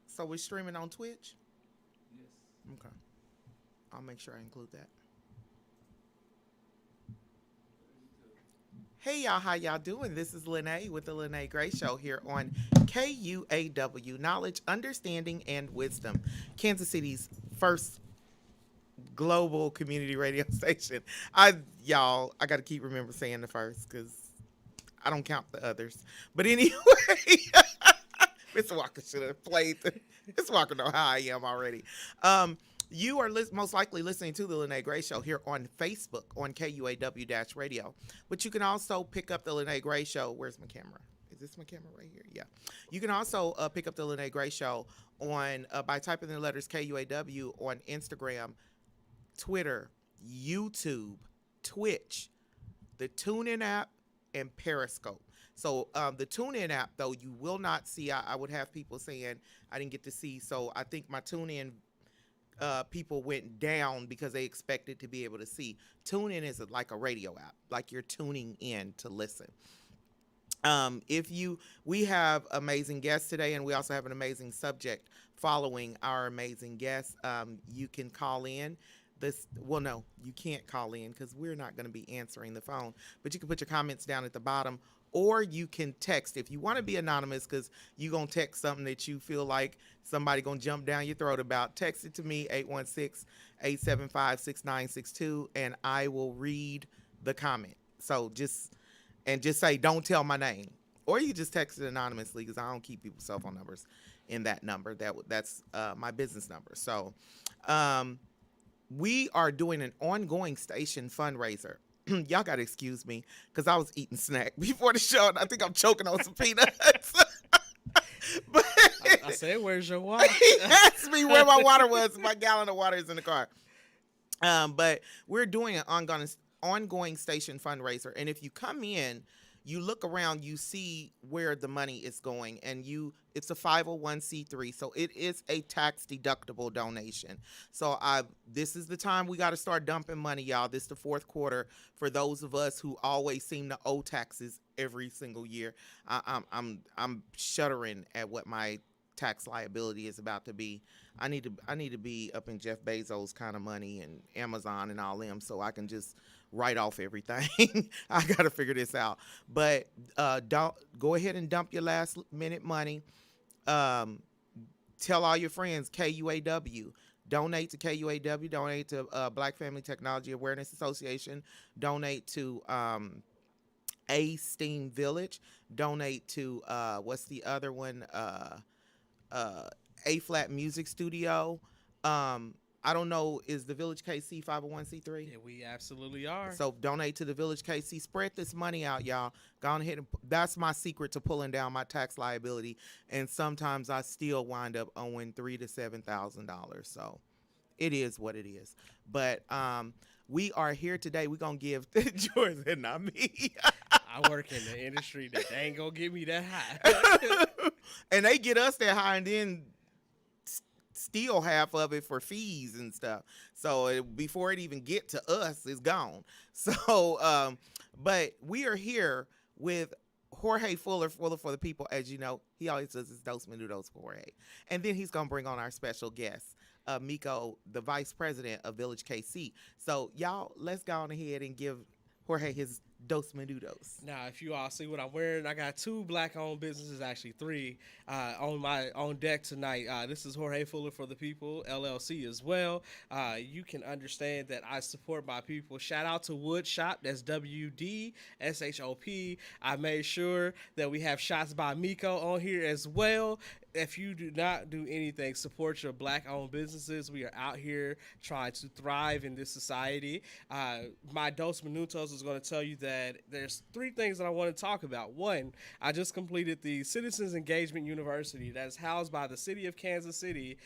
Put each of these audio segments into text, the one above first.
So we're streaming on Twitch? Yes. Okay. I'll make sure I include that. Hey y'all, how y'all doing? This is Lyne't with the Lyne't Gray Show here on KUAW, Knowledge, Understanding, and Wisdom, Kansas City's first global community radio station. I got to keep remember saying the first because I don't count the others. But anyway, Mr. Walker should have played. Mr. Walker know how I am already. Um, you are most likely listening to the Lyne't Gray Show here on Facebook on KUAW Radio. But you can also pick up the Lyne't Gray Show. Where's my camera? Is this my camera right here? Yeah. You can also pick up the Lyne't Gray Show on by typing the letters KUAW on Instagram, Twitter, YouTube, Twitch, the TuneIn app, and Periscope. So the TuneIn app, though, you will not see. I would have people saying I didn't get to see. So I think my TuneIn people went down because they expected to be able to see. TuneIn is like a radio app, like you're tuning in to listen. We have amazing guests today, and we also have an amazing subject following our amazing guests. You can call in. No, you can't call in because we're not going to be answering the phone, but you can put your comments down at the bottom, or you can text if you want to be anonymous because you're going to text something that you feel like somebody going to jump down your throat about. Text it to me, 816-875-6962, and I will read the comment. So just say, don't tell my name. Or you just text it anonymously because I don't keep people's cell phone numbers in that number. That's my business number. So we are doing an ongoing station fundraiser. Y'all got to excuse me because I was eating snack before the show, and I think I'm choking on some peanuts. But I said, "Where's your water?" he asked me where my water was. My gallon of water is in the car. But we're doing an ongoing station fundraiser, and if you come in, you look around, you see where the money is going, and it's a 501c3, so it is a tax deductible donation. So this is the time we got to start dumping money, y'all. This is the fourth quarter for those of us who always seem to owe taxes every single year. I'm shuddering at what my tax liability is about to be. I need to be up in Jeff Bezos kind of money and Amazon and all them, so I can just write off everything. I got to figure this out. But don't go ahead and dump your last minute money. Tell all your friends KUAW. Donate to KUAW. Donate to Black Family Technology Awareness Association. Donate to A Steam Village. Donate to what's the other one? A Flat Music Studio. I don't know, is the Village KC 501c3? Yeah, we absolutely are. So donate to the Village KC. Spread this money out, y'all. Go on ahead and that's my secret to pulling down my tax liability. And sometimes I still wind up owing $3,000 to $7,000. So it is what it is. But we are here today. We're gonna give George and not me. I work in the industry that they ain't gonna get me that high. And they get us that high and then steal half of it for fees and stuff. So before it even get to us, it's gone. So, but we are here with Jorge Fuller for the people. As you know, he always does his Dos Minutos for Jorge. And then he's going to bring on our special guest, Miko, the vice president of Village KC. So y'all, let's go on ahead and give Jorge his Dos Minutos. Now, if you all see what I'm wearing, I got 2 black-owned businesses, actually 3, on deck tonight. This is Jorge Fuller for the People, LLC as well. You can understand that I support my people. Shout out to Wood Shop, that's WDSHOP. I made sure that we have shots by Miko on here as well. If you do not do anything, support your black-owned businesses. We are out here trying to thrive in this society. My Dos Minutos is going to tell you that there's 3 things that I want to talk about. 1, I just completed the Citizens Engagement University that is housed by the city of Kansas City.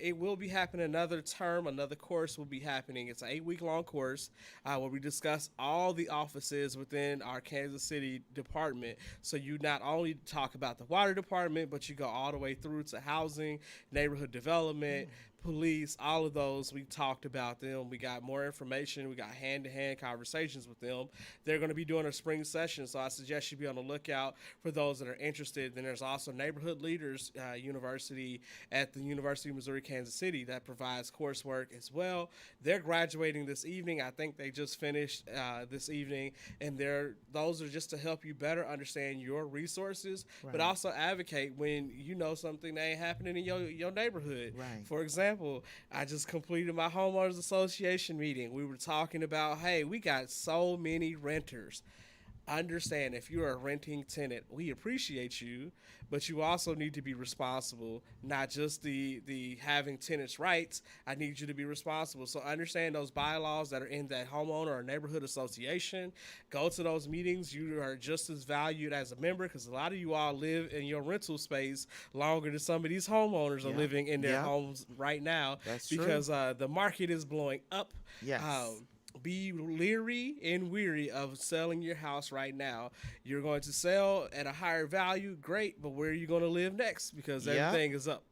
It will be happening another term, another course will be happening. It's an 8-week-long course where we discuss all the offices within our Kansas City department. So you not only talk about the water department, but you go all the way through to housing, neighborhood development, police, all of those, we talked about them. We got more information. We got hand to hand conversations with them. They're going to be doing a spring session, so I suggest you be on the lookout for those that are interested. Then there's also Neighborhood Leaders University at the University of Missouri Kansas City that provides coursework as well. They're graduating this evening. I think they just finished this evening, and those are just to help you better understand your resources, but Right. also advocate when you know something that ain't happening in your neighborhood. Right. For example, I just completed my homeowners association meeting. We were talking about, hey, we got so many renters. Understand, if you're a renting tenant, we appreciate you, but you also need to be responsible, not just the having tenants rights. I need you to be responsible, so understand those bylaws that are in that homeowner or neighborhood association. Go to those meetings. You are just as valued as a member, because a lot of you all live in your rental space longer than some of these homeowners are Yeah. living in their Yeah. homes right now, That's true. because the market is blowing up. Yes. Be leery and weary of selling your house right now. You're going to sell at a higher value, great, but where are you going to live next? Because Yeah. everything is up.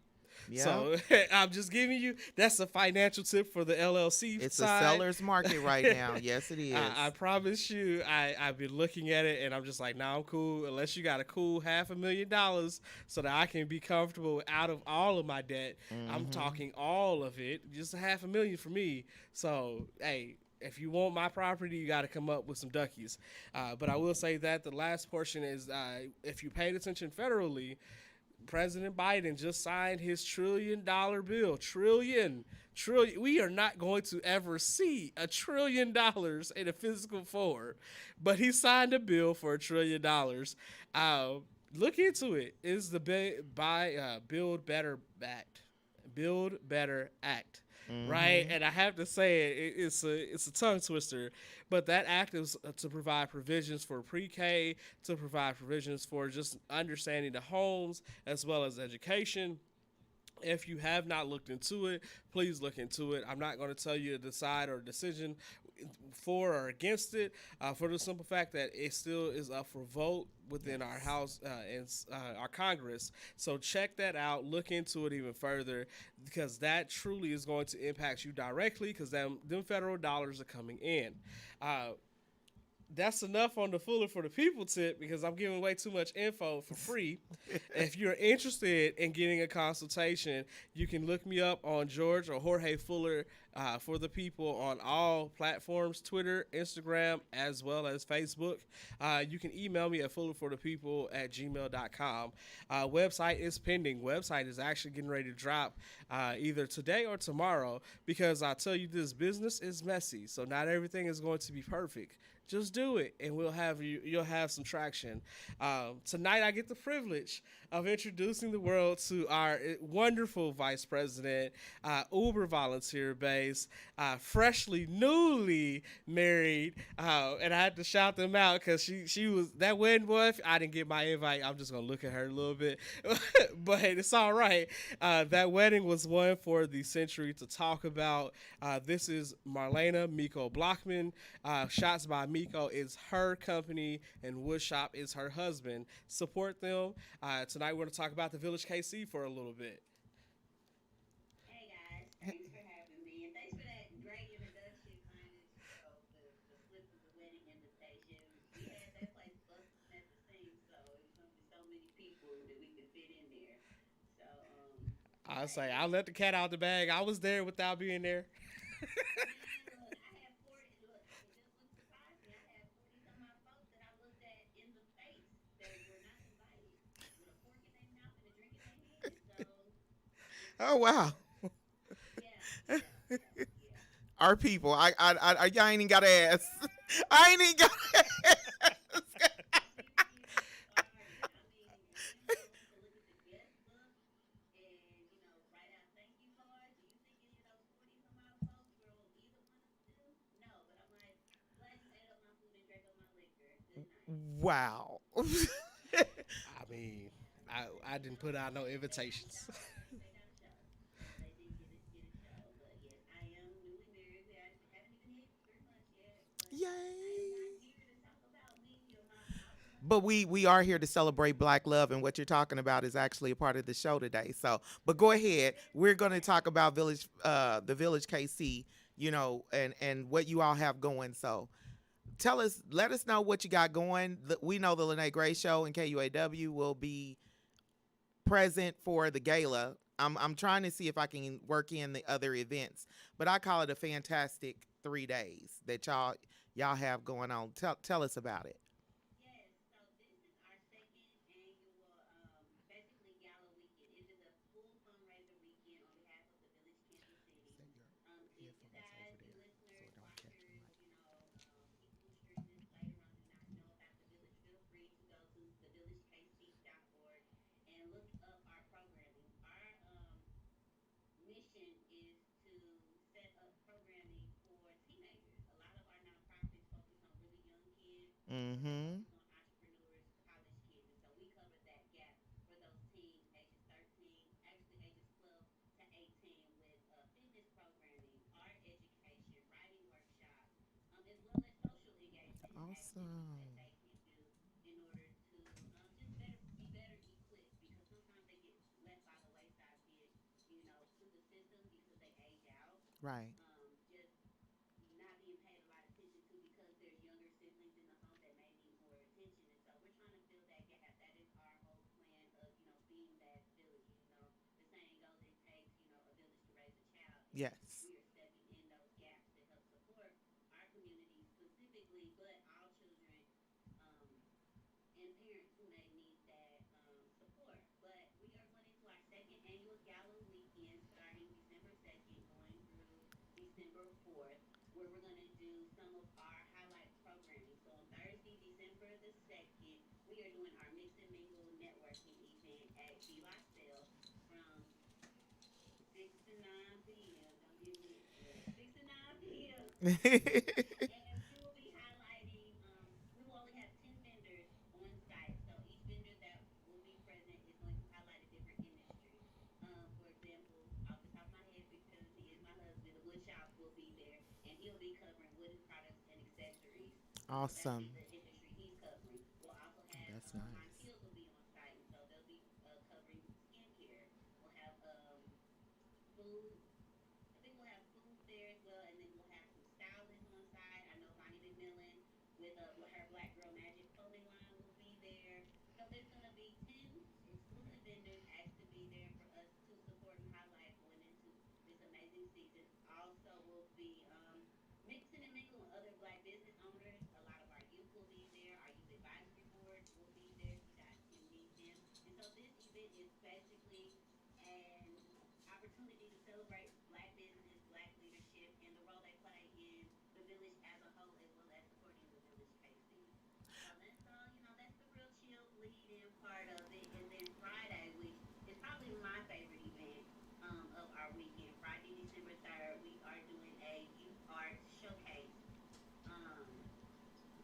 Yeah. So I'm just giving you, that's a financial tip for the LLC It's side. a seller's market right now. Yes, it is. I promise you, I've been looking at it and I'm just like, nah, I'm cool. Unless you got a cool $500,000 so that I can be comfortable out of all of my debt. I'm talking all of it, just $500,000 for me. So, hey, if you want my property, you got to come up with some duckies. But I will say that the last portion is if you paid attention federally, President Biden just signed his $1 trillion bill. Trillion. We are not going to ever see $1 trillion in a physical form, but he signed a bill for $1 trillion. Look into it. It's the Build Better Act. Build Better Act. Right, and I have to say it's a tongue twister, but that act is to provide provisions for pre-K, to provide provisions for just understanding the homes as well as education. If you have not looked into it, please look into it. I'm not going to tell you to decide or decision for or against it, for the simple fact that it still is up for vote within our House and our Congress. So check that out. Look into it even further, because that truly is going to impact you directly, because them federal dollars are coming in. That's enough on the Fuller for the People tip, because I'm giving away too much info for free. If you're interested in getting a consultation, you can look me up on George or Jorge Fuller for the People on all platforms, Twitter, Instagram, as well as Facebook. You can email me at fullerforthepeople@gmail.com. Website is pending. Website is actually getting ready to drop either today or tomorrow, because I tell you, this business is messy, so not everything is going to be perfect. Just do it, and you'll have some traction. Tonight, I get the privilege of introducing the world to our wonderful vice president, Uber volunteer base, newly married, and I had to shout them out because she was that wedding boy. I didn't get my invite. I'm just gonna look at her a little bit, but it's all right. That wedding was one for the century to talk about. This is Marlena Miko Blockman. Shots by Miko is her company, and Woodshop is her husband. Support them. Tonight we're going to talk about the Village KC for a little bit. Hey guys, thanks for having me, and thanks for that great introduction, Linus. The slip of the wedding invitation. We had that place busting at the seams, so it was gonna be so many people that we could fit in there. So, I yeah, say I'll let the cat out the bag. I was there without being there. man, look, I had 40. Look, it just wouldn't surprise me. I had 40 some odd folks that I looked at in the face that were not invited, with a fork in their mouth and a drink in their hand. So, it's Oh wow. yeah, yeah, yeah, yeah. Our people. I ain't even got to ask. I ain't even got to ask. It started. I mean, you know, you can look at the guest book and, you know, write out thank you cards. Do you think any of those 40 some odd folks were on either one of them? No, but I'm like, glad you ate up my food and drank up my liquor. Good night. Wow. I mean, I didn't put out no invitations. They got a show. They did get a show. But yes, I am newly married. We haven't even hit 3 months yet. But I am Yay. not here to talk about me or my but we are here to celebrate Black love, and what you're talking about is actually a part of the show today. So, but go ahead. We're going to talk about the Village KC, and what you all have going. So, let us know what you got going. We know the Lyne't Gray Show and KUAW will be present for the gala. I'm trying to see if I can work in the other events, but I call it a fantastic 3 days that y'all have going on. Tell us about it. Yes, so this is our second annual, basically gala weekend. It is a full fundraiser weekend on behalf of the Village Kansas City. If you guys, you listeners, watchers, people who stream this later on do not know about the Village, feel free to go to thevillagekc.org and look up our programming. Our mission is to set up programming for teenagers. A lot of our nonprofits focus on really young kids. They Mm-hmm. focus on entrepreneurs, college kids, and so we cover that gap for those teens, ages 13, actually ages 12 to 18, with fitness programming, art education, writing workshops, as well as social engagement activities that Awesome. they can do in order to just better equipped, because sometimes they get left by the wayside, be it through the system because they age out, Right. just not being paid a lot of attention to because there's younger siblings in the home that may need more attention. And so we're trying to fill that gap. That is our whole plan of, being that village. The saying goes, it takes, a village to raise a child. And Yes. we are stepping in those gaps to help support our community specifically, but all children, um, and parents who may need that support. But we are going into our second annual gala weekend starting December 2nd, going through December 4th, where we're going to do some of our highlight programming. So on Thursday, December the 2nd, we are doing our Mix and Mingle networking event at Be Myself from 6 to 9 p.m. Don't get me, but 6 to 9 p.m. And we will be highlighting, we will only have 10 vendors on site. So each vendor that will be present is going to highlight a different industry. For example, off the top of my head, because he is my husband, the wood shop will be there and he'll be covering wooden products and accessories. So that'll be Awesome. the industry he's covering. We'll also have That's My nice. Kills will be on site, and so they'll be covering skincare. We'll have food. I think we'll have food there as well, and then we'll have some stylists on site. I know Bonnie McMillan with her Black Girl Magic clothing line will be there. So there's going to be 10 exclusive vendors asked to be there for us to support and highlight going into this amazing season. Also, will be mixing and mingling with other Black business owners. A lot of our youth will be there. Our youth advisory board will be there, so you guys can meet them. And so this event is basically an opportunity to celebrate Black business, Black leadership, and the role they play in the village as a whole, as well as supporting the village KC. So that's the real chill lead in part of it. And then Friday, which is probably my favorite event of our weekend, Friday, December 3rd, we are doing a youth art showcase. Um,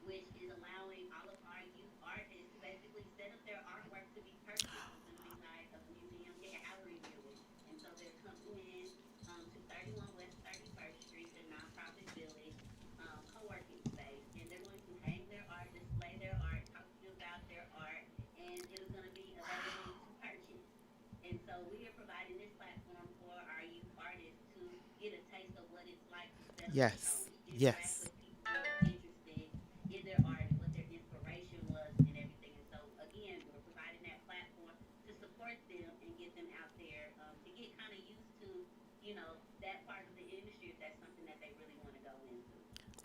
which is allowing all of our youth artists to basically set up their artwork to be purchased. It's going to be like a museum gallery viewing. And so they're coming in to 31 West 31st Street, the nonprofit village co-working space. And they're going to hang their art, display their art, talk to you about their art, and it is going to be available to purchase. And so we are providing this platform for our youth artists to get a taste of what it's like to set up their Yes. showings, interact Yes. with people who are interested in their art and what their inspiration was and everything. And so again, we're providing that platform to support them and get them out there to get kind of used to, that part of the industry if that's something that they really want to go into.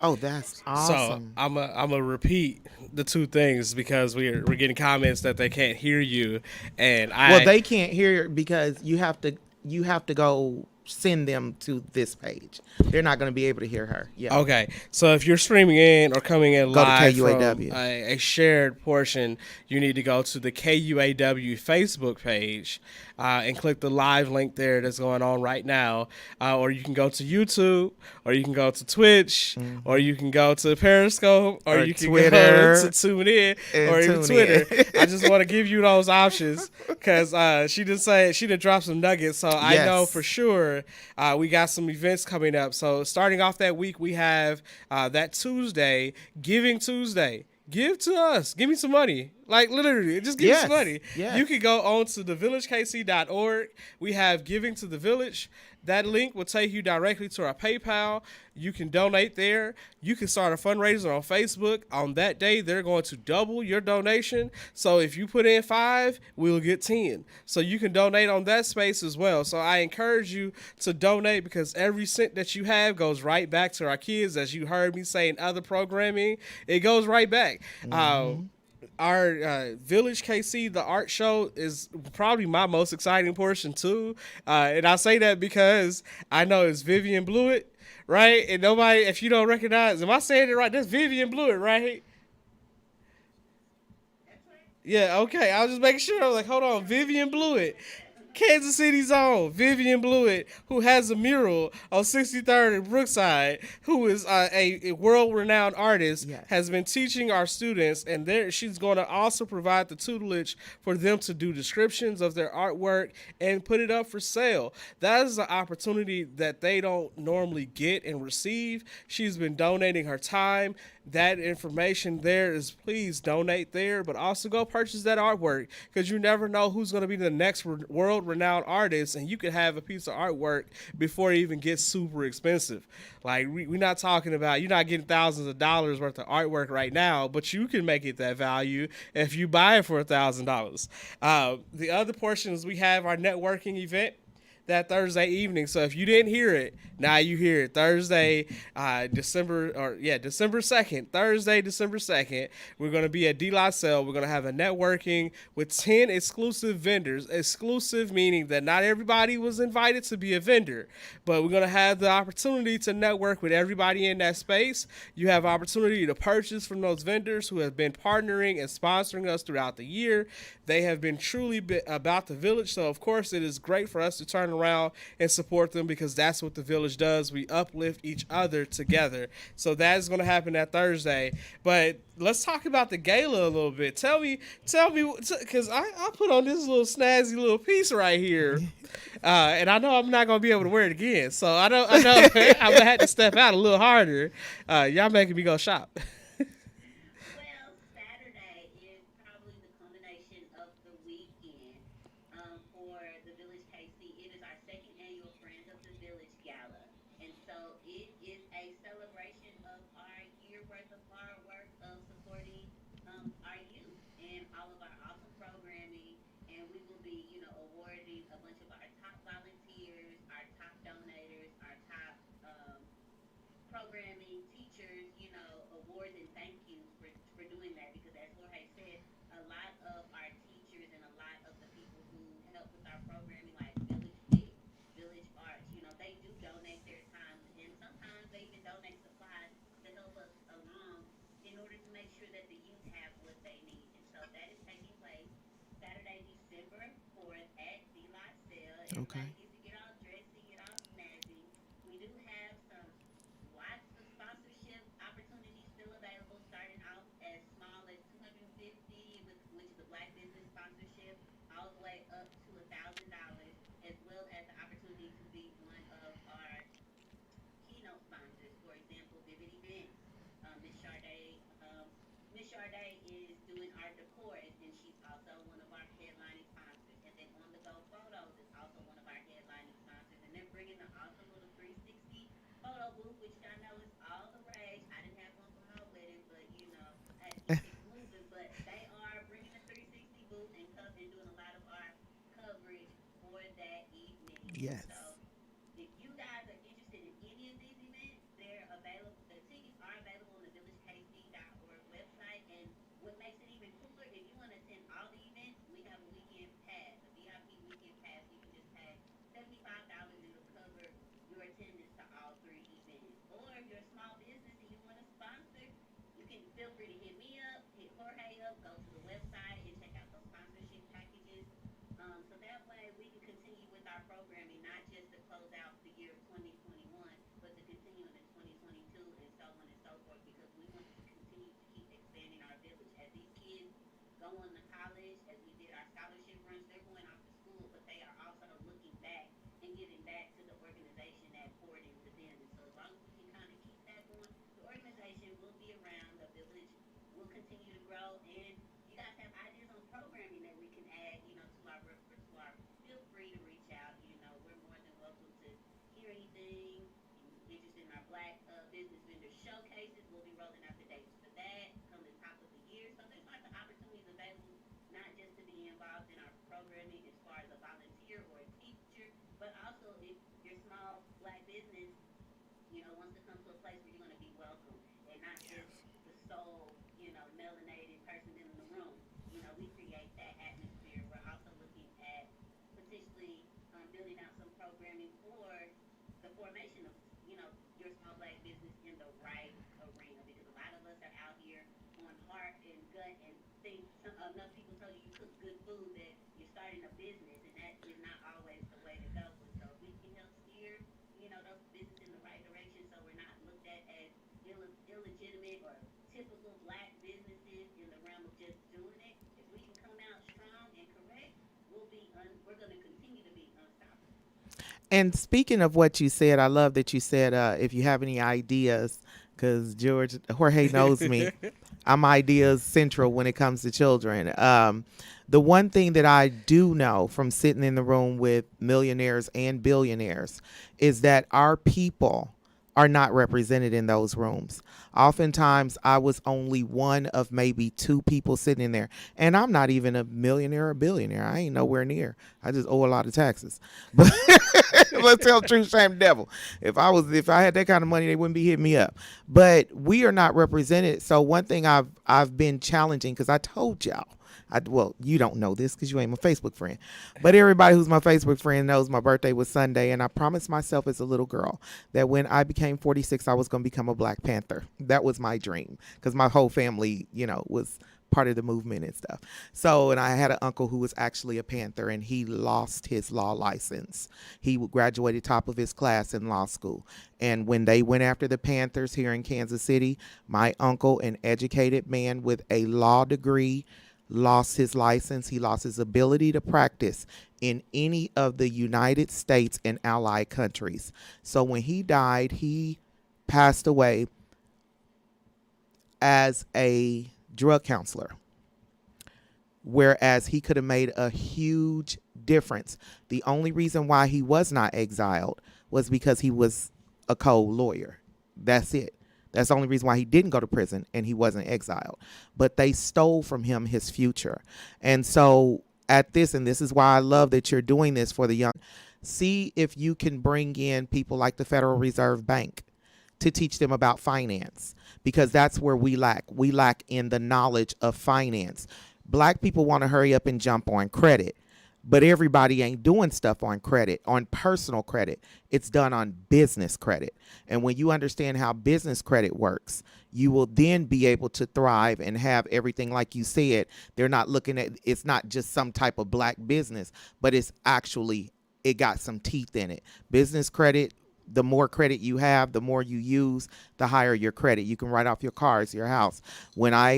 Oh, that's So awesome. I'm a repeat the two things because we're getting comments that they can't hear you, and Well, I they can't hear it because you have to go send them to this page. They're not going to be able to hear her. Yeah. okay. So if you're streaming in or coming in Go to live from KUAW. a shared portion, you need to go to the KUAW Facebook page and click the live link there that's going on right now, or you can go to YouTube, or you can go to Twitch, or you can go to Periscope, or Or you can go Twitter to Tune In, and or even tune Twitter. in. I just want to give you those options because she did drop some nuggets, so I know for Yes. sure we got some events coming up. So starting off that week, we have that Tuesday, Giving Tuesday. Give to us. Give me some money. Like literally, it just gives us Yes. money. Yes. You can go on to thevillagekc.org. We have Giving to the Village. That link will take you directly to our PayPal. You can donate there. You can start a fundraiser on Facebook. On that day, they're going to double your donation. So if you put in 5, we'll get 10. So you can donate on that space as well. So I encourage you to donate because every cent that you have goes right back to our kids. As you heard me say in other programming, it goes right back. Our Village KC, the art show, is probably my most exciting portion too. And I say that because I know it's Vivian Blewett, right? And nobody, if you don't recognize, am I saying it right? That's Vivian Blewett, right? That's right. Yeah, okay. I was just making sure. I was like, hold on, Vivian Blewett. Kansas City's own Vivian Blewett, who has a mural on 63rd and Brookside, who is a world-renowned artist, Yes. has been teaching our students, and there she's going to also provide the tutelage for them to do descriptions of their artwork and put it up for sale. That is an opportunity that they don't normally get and receive. She's been donating her time. That information there is, please donate there, but also go purchase that artwork because you never know who's going to be the next world renowned artist, and you could have a piece of artwork before it even gets super expensive. Like, we're not talking about, you're not getting thousands of dollars worth of artwork right now, but you can make it that value if you buy it for $1,000. The other portions, we have our networking event that Thursday evening. So if you didn't hear it, now you hear it. Thursday, December 2nd. Thursday, December 2nd. We're going to be at D La Salle. We're going to have a networking with 10 exclusive vendors. Exclusive meaning that not everybody was invited to be a vendor, but we're going to have the opportunity to network with everybody in that space. You have opportunity to purchase from those vendors who have been partnering and sponsoring us throughout the year. They have been truly about the village. So, of course, it is great for us to turn around and support them because that's what the village does. We uplift each other together. So that is going to happen that Thursday. But let's talk about the gala a little bit. Tell me, because I put on this little snazzy little piece right here, and I know I'm not going to be able to wear it again. So I know I'm gonna have to step out a little harder. Y'all making me go shop. Well, Saturday is probably the culmination of the weekend for the Village KC. It is our second annual Friends of the Village Gala. And so it is a celebration of our year worth of hard work of supporting our youth and all of our awesome programming. And we will be, awarding a bunch of our top volunteers, our top donators, our top programming, teachers, awards and thank yous for doing that because as Jorge said, a lot of our teachers and a lot of the people who help with our programming like Village Fit, Village Arts, they do donate their time and sometimes they even donate supplies to help us along in order to make sure that the youth have what they need. And so that is taking place Saturday, December 4th at De La Salle. Okay. Everybody gets to get all dressy, get all snazzy. We do have some lots of sponsorship opportunities still available, starting out as small as 250, which is a Black business sponsorship, all the way up to $1,000, as well as the opportunity to be one of our keynote sponsors. For example, Vivid Events. Miss Sade, Miss Sade is doing our decor, and she's also one of our headlining sponsors. And then On the Go Photos is also one of our headlining sponsors, and they're bringing the awesome little 360 photo booth, which I know is all the rage. I didn't have one for my wedding, but I had to keep things moving. But they are bringing the 360 booth and doing a lot of our coverage for that evening. And Yes. so if you guys are interested in any of these events, they're available. The tickets are available on the villagekc.org website. And what makes it even cooler, if you want to attend all the events, we have a weekend pass, a VIP weekend pass. You can just pay $75 and it'll cover your attendance to all 3 events. Or if you're a small business and you want to sponsor, you can feel free to hit me up, hit Jorge up, go to the website and check out those sponsorship packages. So that way we can continue with our programming, not just to close out the year of 2021, but to continue into 2022 and so on and so forth because we want to continue to keep expanding our village. As these kids go on to college, as we did our scholarship runs, they're going off to school, but they are also looking back and giving back to the organization that poured into them. And so as long as we can kind of keep that going, the organization will be around, the village will continue to grow, and you guys have wants to come to a place where you're going to be welcome and not just the sole, melanated person in the room. We create that atmosphere. We're also looking at potentially building out some programming for the formation of, your small black business in the right arena, because a lot of us are out here on heart and gut and think enough people told you cook good food that you're starting a business, and that is not always the way to go. And so if we can help steer, those business in the right direction, so we're not looked at as illegitimate or typical black businesses in the realm of just doing it. If we can come out strong and correct, we're going to continue to be unstoppable. And speaking of what you said, I love that you said if you have any ideas, because Jorge knows me. I'm ideas central when it comes to children. The one thing that I do know from sitting in the room with millionaires and billionaires is that our people are not represented in those rooms. Oftentimes, I was only one of maybe two people sitting in there, and I'm not even a millionaire or billionaire. I ain't nowhere near. I just owe a lot of taxes. But let's tell the truth, shame the devil. If I had that kind of money, they wouldn't be hitting me up. But we are not represented. So one thing I've been challenging, because I told y'all. Well, you don't know this because you ain't my Facebook friend, but everybody who's my Facebook friend knows my birthday was Sunday, and I promised myself as a little girl that when I became 46, I was going to become a Black Panther. That was my dream, because my whole family, was part of the movement and stuff. So, and I had an uncle who was actually a Panther, and he lost his law license. He graduated top of his class in law school. And when they went after the Panthers here in Kansas City, my uncle, an educated man with a law degree, lost his license. He lost his ability to practice in any of the United States and allied countries. So when he died, he passed away as a drug counselor, whereas he could have made a huge difference. The only reason why he was not exiled was because he was a co-lawyer. That's it. That's the only reason why he didn't go to prison and he wasn't exiled. But they stole from him his future. And so at this, and this is why I love that you're doing this for the young, see if you can bring in people like the Federal Reserve Bank to teach them about finance, because that's where we lack. We lack in the knowledge of finance. Black people want to hurry up and jump on credit, but everybody ain't doing stuff on credit, on personal credit. It's done on business credit. And when you understand how business credit works, you will then be able to thrive and have everything like you said. They're not looking at, it's not just some type of black business, but it's actually, it got some teeth in it. Business credit, the more credit you have, the more you use, the higher your credit. You can write off your cars, your house. When I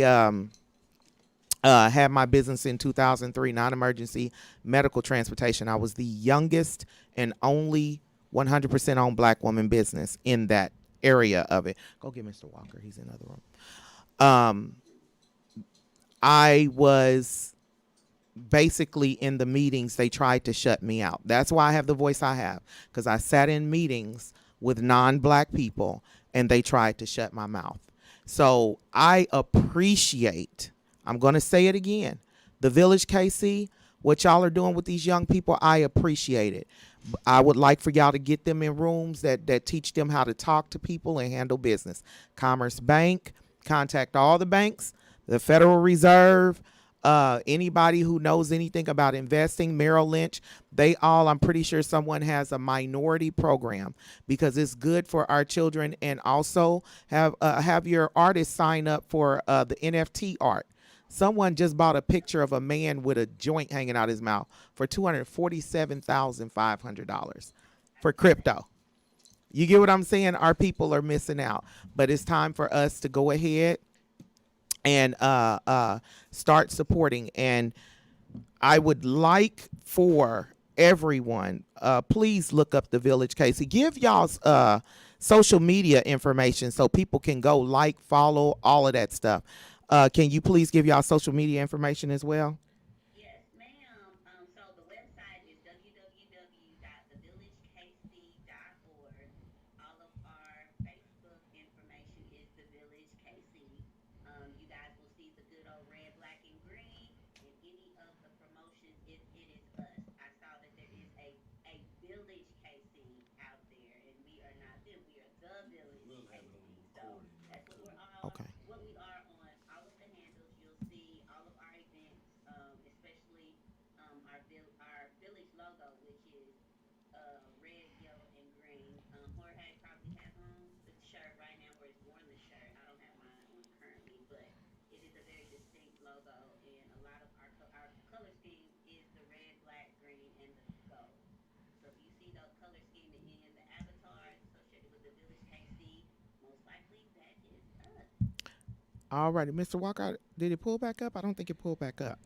had my business in 2003, non-emergency medical transportation, I was the youngest and only 100% owned black woman business in that area of it. Go get Mr. Walker. He's in the other room. Um, I was basically in the meetings, they tried to shut me out. That's why I have the voice I have, because I sat in meetings with non-black people and they tried to shut my mouth. So I appreciate, I'm going to say it again, the Village KC, what y'all are doing with these young people, I appreciate it. I would like for y'all to get them in rooms that teach them how to talk to people and handle business. Commerce Bank, contact all the banks, the Federal Reserve, anybody who knows anything about investing, Merrill Lynch, they all, I'm pretty sure someone has a minority program, because it's good for our children. And also have your artists sign up for the NFT art. Someone just bought a picture of a man with a joint hanging out his mouth for $247,500 for crypto. You get what I'm saying? Our people are missing out, but it's time for us to go ahead and start supporting. And I would like for everyone, please look up the Village Casey. Give y'all's social media information so people can go like, follow, all of that stuff. Can you please give y'all social media information as well? Yes, ma'am. So the website is www.thevillagekc.org. All of our Facebook information is The Village KC. You guys will see the good old red, black, and green, and any of the promotions. It is us. I saw that there is a Village KC out there, and we are not them. We are The Okay. what we are on all of the handles, you'll see all of our events, especially our village logo, which is red, yellow, and green. Jorge probably has on the shirt right now, or is worn the shirt. I don't have mine on currently, but it is a very distinct logo, and a lot of our color scheme is the red, black, green, and the gold. So if you see those color scheme in the avatars associated with the Village KC, most likely that is us. All righty, Mr. Walker, did it pull back up? I don't think it pulled back up.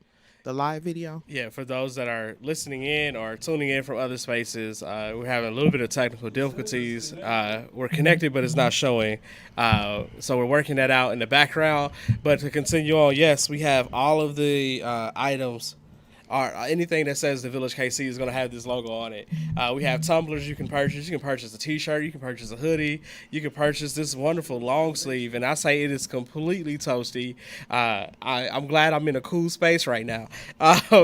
The live video. Yeah, for those that are listening in or tuning in from other spaces, we're having a little bit of technical difficulties. We're connected, but it's not showing. So we're working that out in the background. But to continue on, yes, we have all of the items. Or anything that says the Village KC is going to have this logo on it. We have tumblers you can purchase. You can purchase a T-shirt. You can purchase a hoodie. You can purchase this wonderful long sleeve, and I say it is completely toasty. I'm glad I'm in a cool space right now.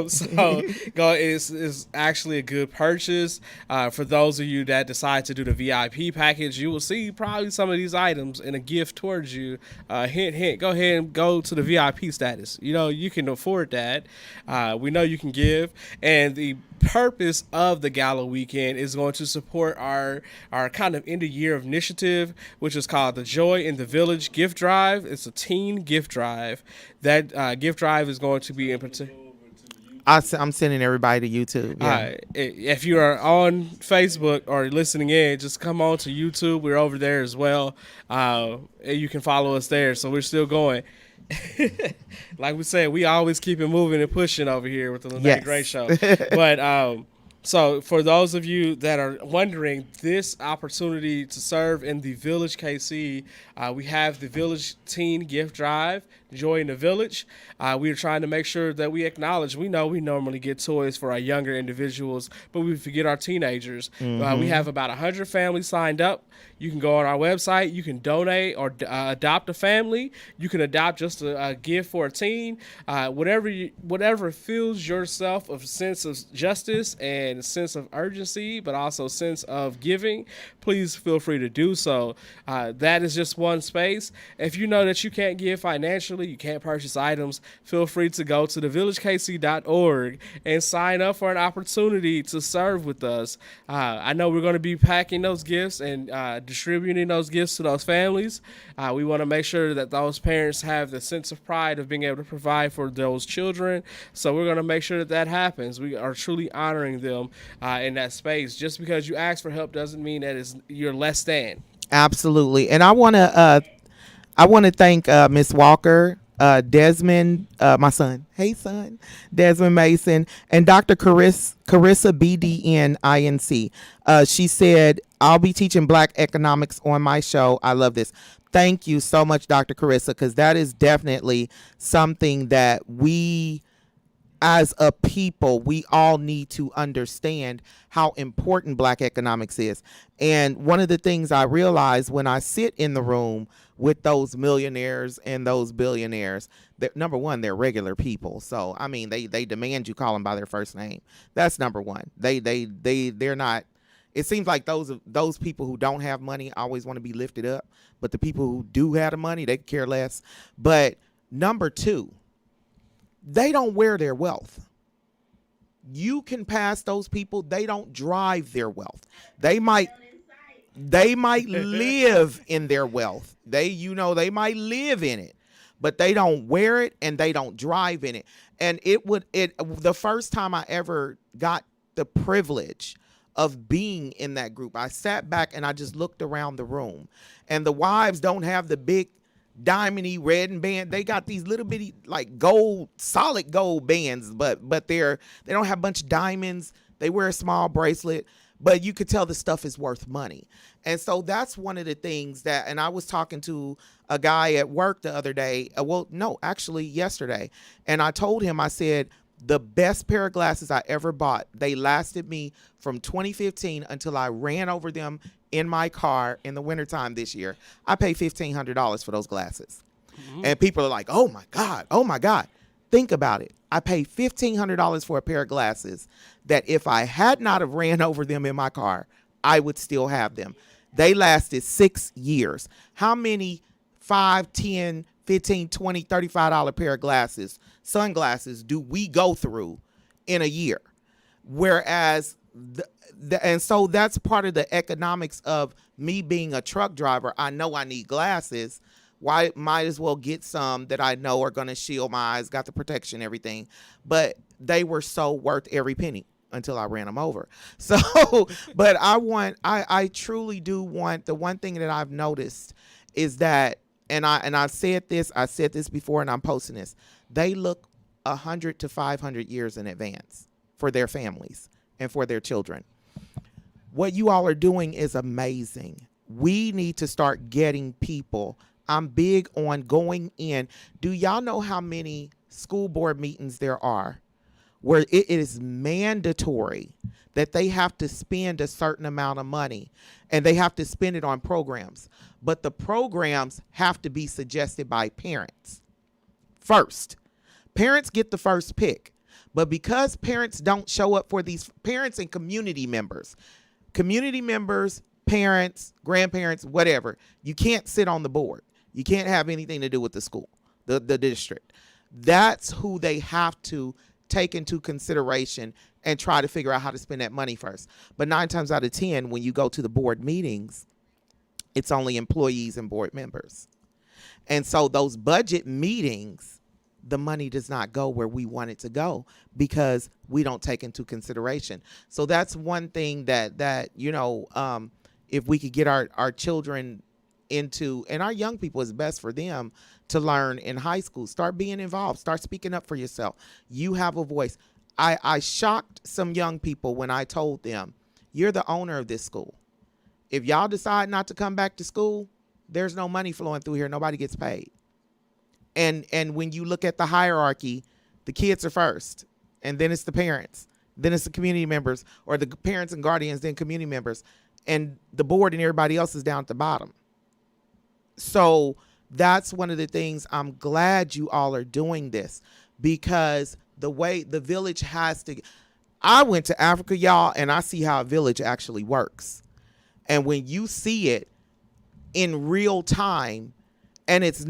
So go is actually a good purchase. For those of you that decide to do the VIP package, you will see probably some of these items in a gift towards you. Hint, hint. Go ahead and go to the VIP status. You know you can afford that. We know you can give, and the purpose of the gala weekend is going to support our kind of end of year initiative, which is called the Joy in the Village gift drive. It's a teen gift drive. That gift drive is going to be in particular. I'm sending everybody to YouTube. Yeah. If you are on Facebook or listening in, just come on to YouTube. We're over there as well. You can follow us there. So we're still going. Like we said, we always keep it moving and pushing over here with the Lyne't Gray Show. But so for those of you that are wondering, this opportunity to serve in the Village KC, we have the Village Teen Gift Drive, Joy in the Village. We are trying to make sure that we acknowledge, we know we normally get toys for our younger individuals, but we forget our teenagers. We have about 100 families signed up. You can go on our website. You can donate or adopt a family. You can adopt just a gift for a teen. Whatever fills yourself a sense of justice and a sense of urgency, but also sense of giving, please feel free to do so. That is just one space. If you know that you can't give financially, you can't purchase items, feel free to go to thevillagekc.org and sign up for an opportunity to serve with us. I know we're going to be packing those gifts and distributing those gifts to those families. We want to make sure that those parents have the sense of pride of being able to provide for those children. So we're going to make sure that that happens. We are truly honoring them in that space. Just because you ask for help doesn't mean that you're less than. Absolutely. And I want to thank Miss Walker, Desmond, my son. Hey, son. Desmond Mason, and Dr. Carissa BDN INC. She said, I'll be teaching Black economics on my show. I love this. Thank you so much, Dr. Carissa, because that is definitely something that we, as a people, we all need to understand how important Black economics is. And one of the things I realize when I sit in the room with those millionaires and those billionaires, that number one, they're regular people. So I mean, they demand you call them by their first name. That's number one. They're not. It seems like those people who don't have money always want to be lifted up, but the people who do have the money, they care less. But number two, they don't wear their wealth. You can pass those people. They don't drive their wealth. They might live in their wealth. They might live in it, but they don't wear it and they don't drive in it. And the first time I ever got the privilege of being in that group, I sat back and I just looked around the room, and the wives don't have the big diamondy red and band. They got these little bitty like gold, solid gold bands, but they don't have a bunch of diamonds. They wear a small bracelet, but you could tell the stuff is worth money. And so that's one of the things and I was talking to a guy at work the other day. Actually yesterday. And I told him, I said, the best pair of glasses I ever bought, they lasted me from 2015 until I ran over them in my car in the wintertime this year. I paid $1,500 for those glasses. Mm-hmm. And people are like, oh my God. Think about it. I paid $1,500 for a pair of glasses that if I had not have ran over them in my car, I would still have them. They lasted 6 years. How many 5, 10, 15, 20, $35 pair of glasses, sunglasses, do we go through in a year? Whereas, and so that's part of the economics of me being a truck driver. I know I need glasses. Why might as well get some that I know are going to shield my eyes, got the protection, everything. But they were so worth every penny until I ran them over. So, but I truly do want, the one thing that I've noticed is that, and I've said this before, and I'm posting this, they look 100 to 500 years in advance for their families and for their children. What you all are doing is amazing. We need to start getting people. I'm big on going in. Do y'all know how many school board meetings there are where it is mandatory that they have to spend a certain amount of money, and they have to spend it on programs, but the programs have to be suggested by parents first. Parents get the first pick, but because parents don't show up for these, parents and community members, parents, grandparents, whatever, you can't sit on the board. You can't have anything to do with the school, the district. That's who they have to take into consideration and try to figure out how to spend that money first. But 9 times out of 10, when you go to the board meetings, it's only employees and board members. And so those budget meetings, the money does not go where we want it to go because we don't take into consideration. So that's one thing that if we could get our children into, and our young people, is best for them to learn in high school. Start being involved. Start speaking up for yourself. You have a voice. I shocked some young people when I told them, you're the owner of this school. If y'all decide not to come back to school, there's no money flowing through here. Nobody gets paid. And when you look at the hierarchy, the kids are first, and then it's the parents, then it's the community members, or the parents and guardians, then community members, and the board and everybody else is down at the bottom. So that's one of the things I'm glad you all are doing this, because the way the village has to, I went to Africa, y'all, and I see how a village actually works. And when you see it in real time, and it's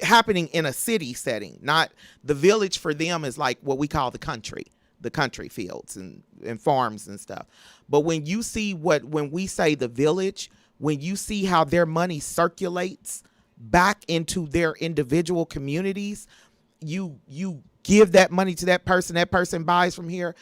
happening in a city setting, not the village for them is like what we call the country fields and farms and stuff. But when you see when we say the village, when you see how their money circulates back into their individual communities, you give that money to that person buys from here,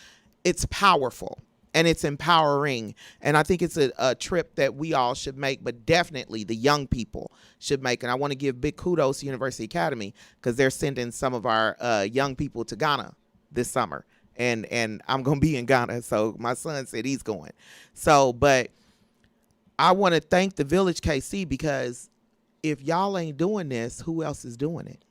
it's powerful and it's empowering. And I think it's a trip that we all should make, but definitely the young people should make. And I want to give big kudos to University Academy, because they're sending some of our young people to Ghana this summer. And I'm going to be in Ghana, so my son said he's going. So, but I want to thank the Village KC, because if y'all ain't doing this, who else is doing it?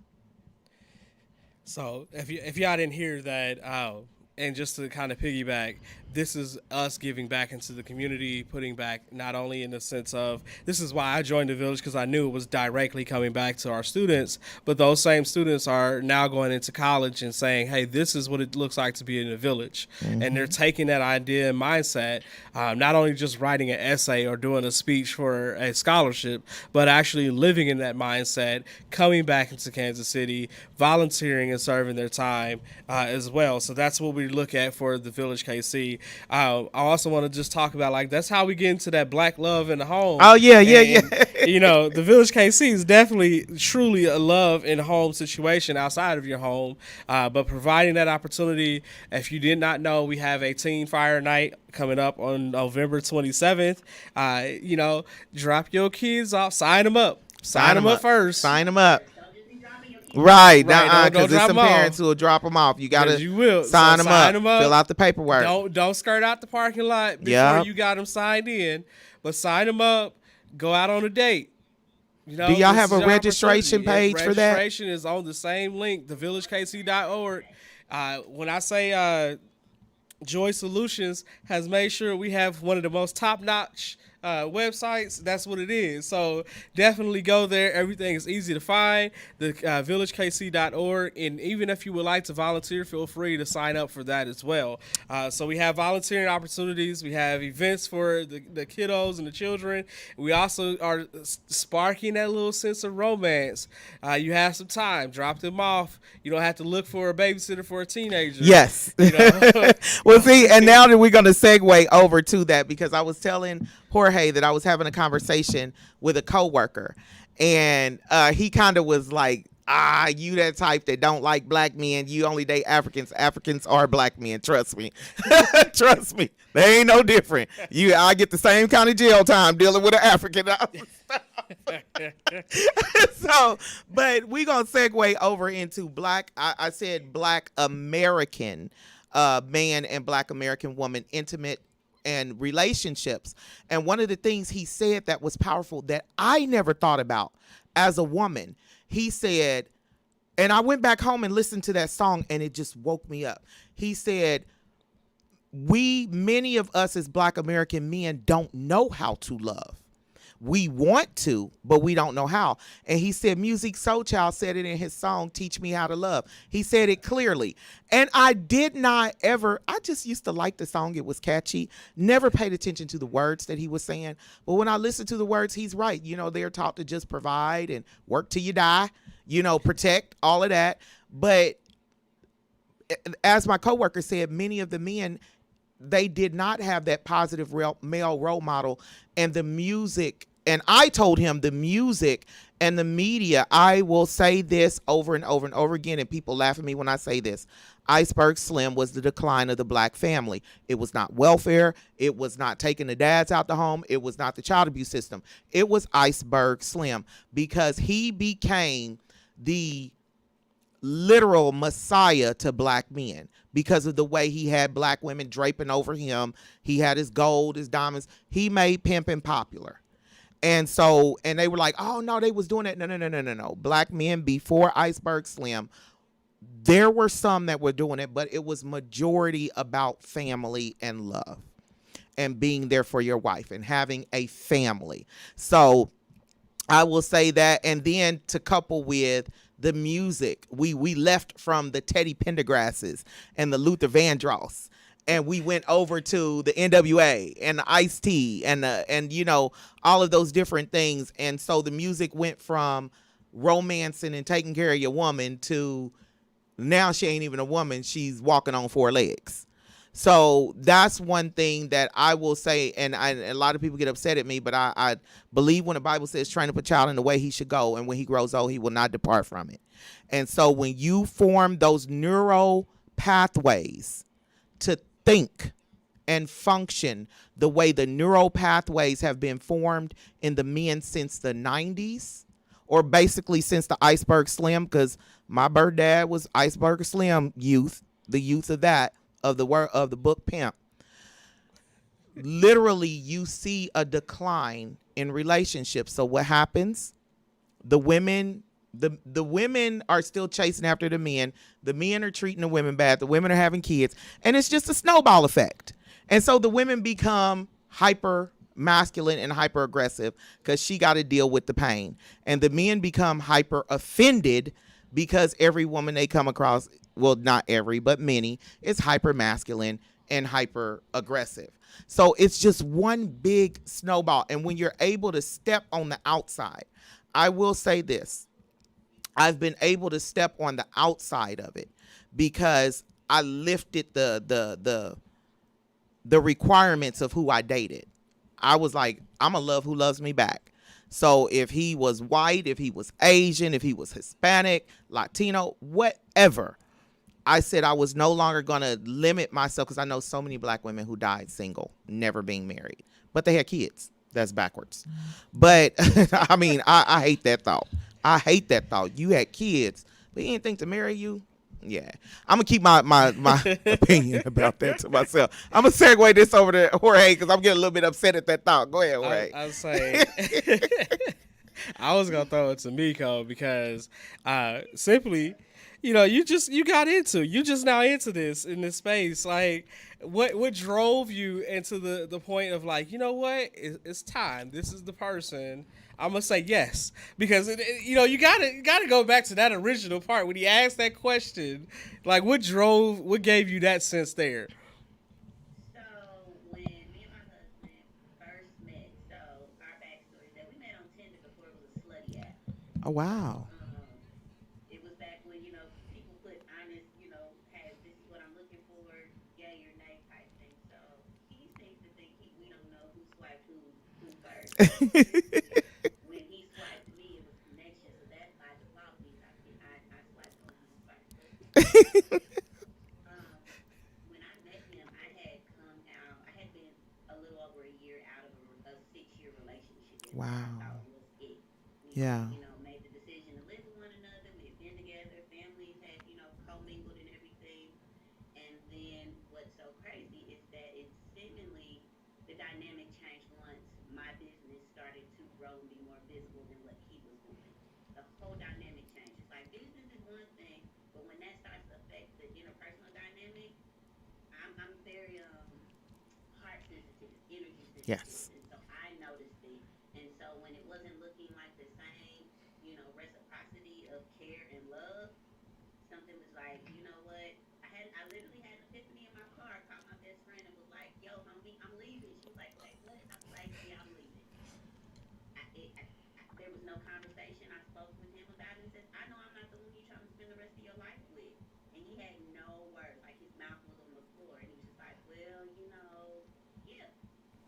So if y'all didn't hear that, and just to kind of piggyback, this is us giving back into the community, putting back not only in the sense of, this is why I joined the village, because I knew it was directly coming back to our students, but those same students are now going into college and saying, hey, this is what it looks like to be in a village. Mm-hmm. And they're taking that idea and mindset, not only just writing an essay or doing a speech for a scholarship, but actually living in that mindset, coming back into Kansas City, volunteering and serving their time as well. So that's what we look at for the Village KC. I also want to just talk about, like, that's how we get into that black love in the home. Oh, yeah. The Village KC is definitely truly a love in home situation outside of your home. But providing that opportunity, if you did not know, we have a teen fire night coming up on November 27th. Drop your kids off, sign them up. Sign them up first. Sign them up. Right, Right, don't because there's some parents who will drop them off. You gotta sign them up, fill out the paperwork. Don't skirt out the parking lot before you got them signed in, but sign them up. Go out on a date. Do y'all have a registration page for that? Registration is on the same link, thevillagekc.org. When I say Joy Solutions has made sure we have one of the most top-notch websites, that's what it is. So definitely go there. Everything is easy to find. The villagekc.org. And even if you would like to volunteer, feel free to sign up for that as well. So we have volunteering opportunities. We have events for the kiddos and the children. We also are sparking that little sense of romance. You have some time. Drop them off. You don't have to look for a babysitter for a teenager. Yes. You know? Well, see, and now that we're going to segue over to that, because I was telling Jorge that I was having a conversation with a coworker, and he kind of was like, you that type that don't like black men. You only date Africans. Africans are black men. Trust me. Trust me. They ain't no different. I get the same kind of jail time dealing with an African. So, but we going to segue over into I said black American man and black American woman intimate and relationships. And one of the things he said that was powerful that I never thought about as a woman, he said, and I went back home and listened to that song and it just woke me up. He said, many of us as black American men don't know how to love. We want to, but we don't know how. And he said, Music Soul Child said it in his song, Teach Me How to Love. He said it clearly. And I just used to like the song. It was catchy. Never paid attention to the words that he was saying. But when I listen to the words, he's right. They're taught to just provide and work till you die, protect, all of that. But as my coworker said, many of the men, they did not have that positive male role model, and the music. And I told him the music and the media, I will say this over and over and over again, and people laugh at me when I say this. Iceberg Slim was the decline of the black family. It was not welfare. It was not taking the dads out the home. It was not the child abuse system. It was Iceberg Slim, because he became the literal messiah to black men because of the way he had black women draping over him. He had his gold, his diamonds. He made pimping popular. And they were like, oh no, they was doing that. No. Black men before Iceberg Slim, there were some that were doing it, but it was majority about family and love and being there for your wife and having a family. So I will say that. And then to couple with the music, we left from the Teddy Pendergrasses and the Luther Vandross, and we went over to the NWA and the Ice-T and all of those different things. And so the music went from romancing and taking care of your woman to now she ain't even a woman. She's walking on four legs. So that's one thing that I will say, and a lot of people get upset at me, but I believe when the Bible says train up a child in the way he should go, and when he grows old, he will not depart from it. And so when you form those neural pathways to think and function the way the neural pathways have been formed in the men since the 90s, or basically since the Iceberg Slim, because my birth dad was Iceberg Slim youth, the youth of that, of the book Pimp. Literally, you see a decline in relationships. So what happens? The women are still chasing after the men. The men are treating the women bad. The women are having kids, and it's just a snowball effect. And so the women become hyper masculine and hyper aggressive because she got to deal with the pain, and the men become hyper offended because every woman they come across, well, not every, but many, is hyper masculine and hyper aggressive. So it's just one big snowball. And when you're able to step on the outside, I will say this, I've been able to step on the outside of it because I lifted the requirements of who I dated. I was like, I'm gonna love who loves me back. So if he was white, if he was Asian, if he was Hispanic, Latino, whatever, I said I was no longer going to limit myself, because I know so many black women who died single, never being married, but they had kids. That's backwards. But I mean, I hate that thought. I hate that thought. You had kids, but you didn't think to marry you? Yeah. I'm going to keep my opinion about that to myself. I'm going to segue this over to Jorge because I'm getting a little bit upset at that thought. Go ahead, Jorge. I was saying, I was going to throw it to Miko because simply, you just now into this in this space. Like, what drove you into the point of like, you know what, it's time. This is the person. I'm gonna say yes because you gotta go back to that original part when he asked that question. Like, what gave you that sense there? So when me and my husband first met, so our backstory is that we met on Tinder before it was a slutty app. Oh, So wow. it was back when people put honest, hey, this is what I'm looking for, yay or nay type thing. So he seems to think we don't know who swiped who first. So when he swiped me, it was connection. So that by default means I swiped on him first. But um, when I met him, I had come out. I had been a little over a year out of a 6-year relationship, and what I Wow. thought was it. We had, Yeah. made the decision to live with one another. We had been together. Families had, commingled and everything. And then what's so crazy is that it seemingly the dynamic changed once my business started to grow and be more visible than what he was doing. The whole dynamic changes. Like business is one thing, but when that starts to affect the interpersonal dynamic, I'm very heart sensitive, energy sensitive, Yes. and so I noticed it. And so when it wasn't looking like the same, reciprocity of care and love, something was like, you know what? I literally had an epiphany in my car. Called my best friend and was like, "Yo, homie, I'm leaving." She was like, "Wait, what?" I was like, "Yeah, I'm leaving." There was no conversation. I spoke with him about it and said, "I know I'm not the one you're trying to spend the rest of your life with." And he had no words. Like his mouth was on the floor, and he was just like, "Well, yeah."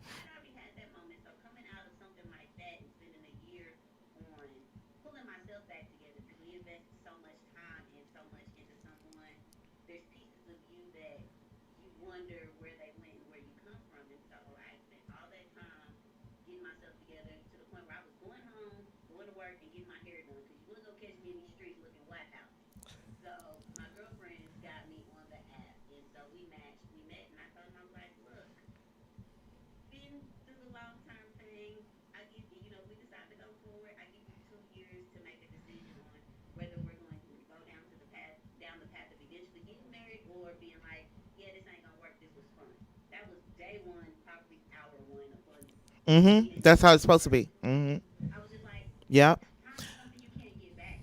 I had already had that moment. So coming out of something like that and spending a year on pulling myself back together because we invested so much time and so much into someone, there's pieces of you that you wonder where they went and where you come from. And so I spent all that time getting myself together to the point where I was going home, going to work, and getting my hair done because you wouldn't go catch me in these streets looking White House. So my girlfriends got me on the app, and so we matched. We met, and I told him I was like, "Look, been through the long term thing. I give you, we decide to go forward. I give you 2 years to make a decision on whether we're going to go down the path of eventually getting married, or being like, yeah, this ain't gonna work. This was fun." That was day one, probably hour one upon Mm-hmm. meeting That's him how for it's the supposed to first be. time. Mm-hmm. I was just like, Yep. time is something you can't get back.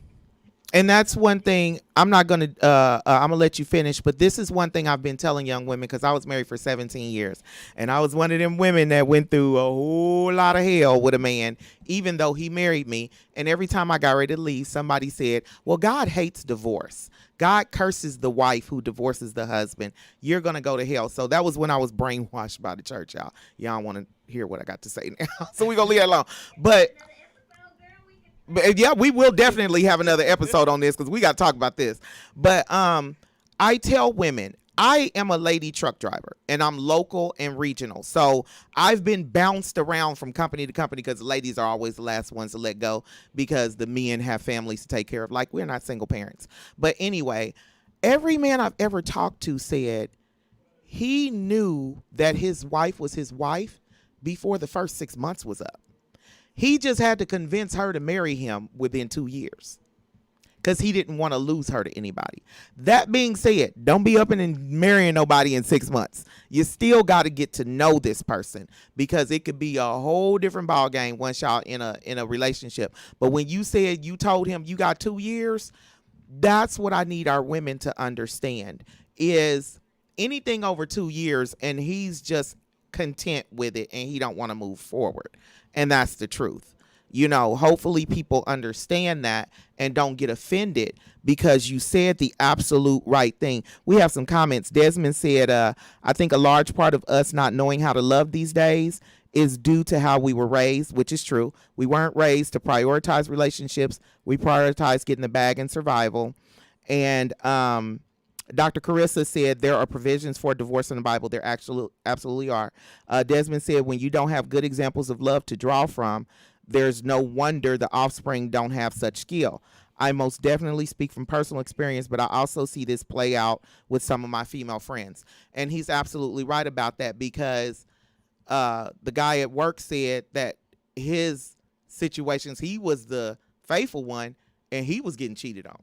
And that's So one thing I'm not gonna. I'm gonna let you finish, but this is one thing I've been telling young women because I was married for 17 years, and I was one of them women that went through a whole lot of hell with a man, even though he married me. And every time I got ready to leave, somebody said, "Well, God hates divorce. God curses the wife who divorces the husband. You're gonna go to hell." So that was when I was brainwashed by the church, y'all. Y'all want to hear what I got to say now, so we gonna leave it alone. that's But another episode, girl. We can talk. but yeah, we will definitely have another episode on this because we got to talk about this. But I tell women I am a lady truck driver and I'm local and regional. So I've been bounced around from company to company because ladies are always the last ones to let go because the men have families to take care of. Like we're not single parents. But anyway, every man I've ever talked to said he knew that his wife was his wife before the first 6 months was up. He just had to convince her to marry him within 2 years because he didn't want to lose her to anybody. That being said, don't be up and marrying nobody in 6 months. You still got to get to know this person because it could be a whole different ball game once y'all in a relationship. But when you said you told him you got 2 years, that's what I need our women to understand is anything over 2 years and he's just content with it and he don't want to move forward. And that's the truth. Hopefully people understand that and don't get offended because you said the absolute right thing. We have some comments. Desmond said, I think a large part of us not knowing how to love these days is due to how we were raised, which is true. We weren't raised to prioritize relationships. We prioritized getting the bag and survival. And Dr. Carissa said there are provisions for divorce in the Bible. There absolutely are. Desmond said when you don't have good examples of love to draw from, there's no wonder the offspring don't have such skill. I most definitely speak from personal experience, but I also see this play out with some of my female friends. And he's absolutely right about that because the guy at work said that his situations, he was the faithful one and he was getting cheated on.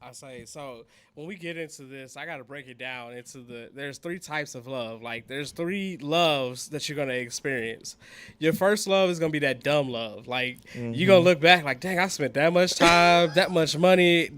I say so. When we get into this, I got to break it down into there's three types of love. Like there's three loves that you're gonna experience. Your first love is gonna be that dumb love. Like you're gonna look back like, dang, I spent that much time, that much money,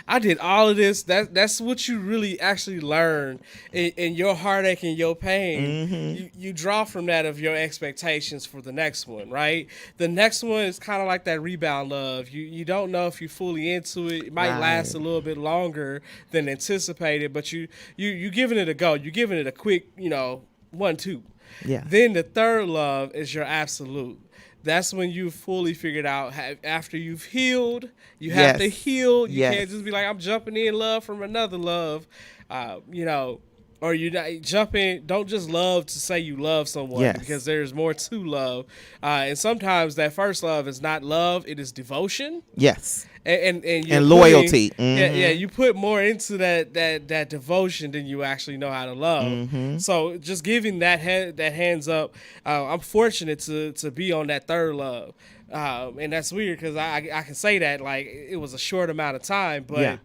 I did all of this. That's what you really actually learn in your heartache and your pain. You draw from that of your expectations for the next one, right? The next one is kind of like that rebound love. You don't know if you're fully into it. It might last a little bit longer than anticipated, but you giving it a go. You're giving it a quick, 1-2. Yeah. Then the third love is your absolute. That's when you fully figured out after you've healed. You have to heal. You can't just be like, I'm jumping in love from another love, or you're not jumping. Don't just love to say you love someone because there's more to love. And sometimes that first love is not love; it is devotion. Yes. And loyalty. Yeah, you put more into that devotion than you actually know how to love. So just giving that hands up, I'm fortunate to be on that third love, and that's weird because I can say that like it was a short amount of time, but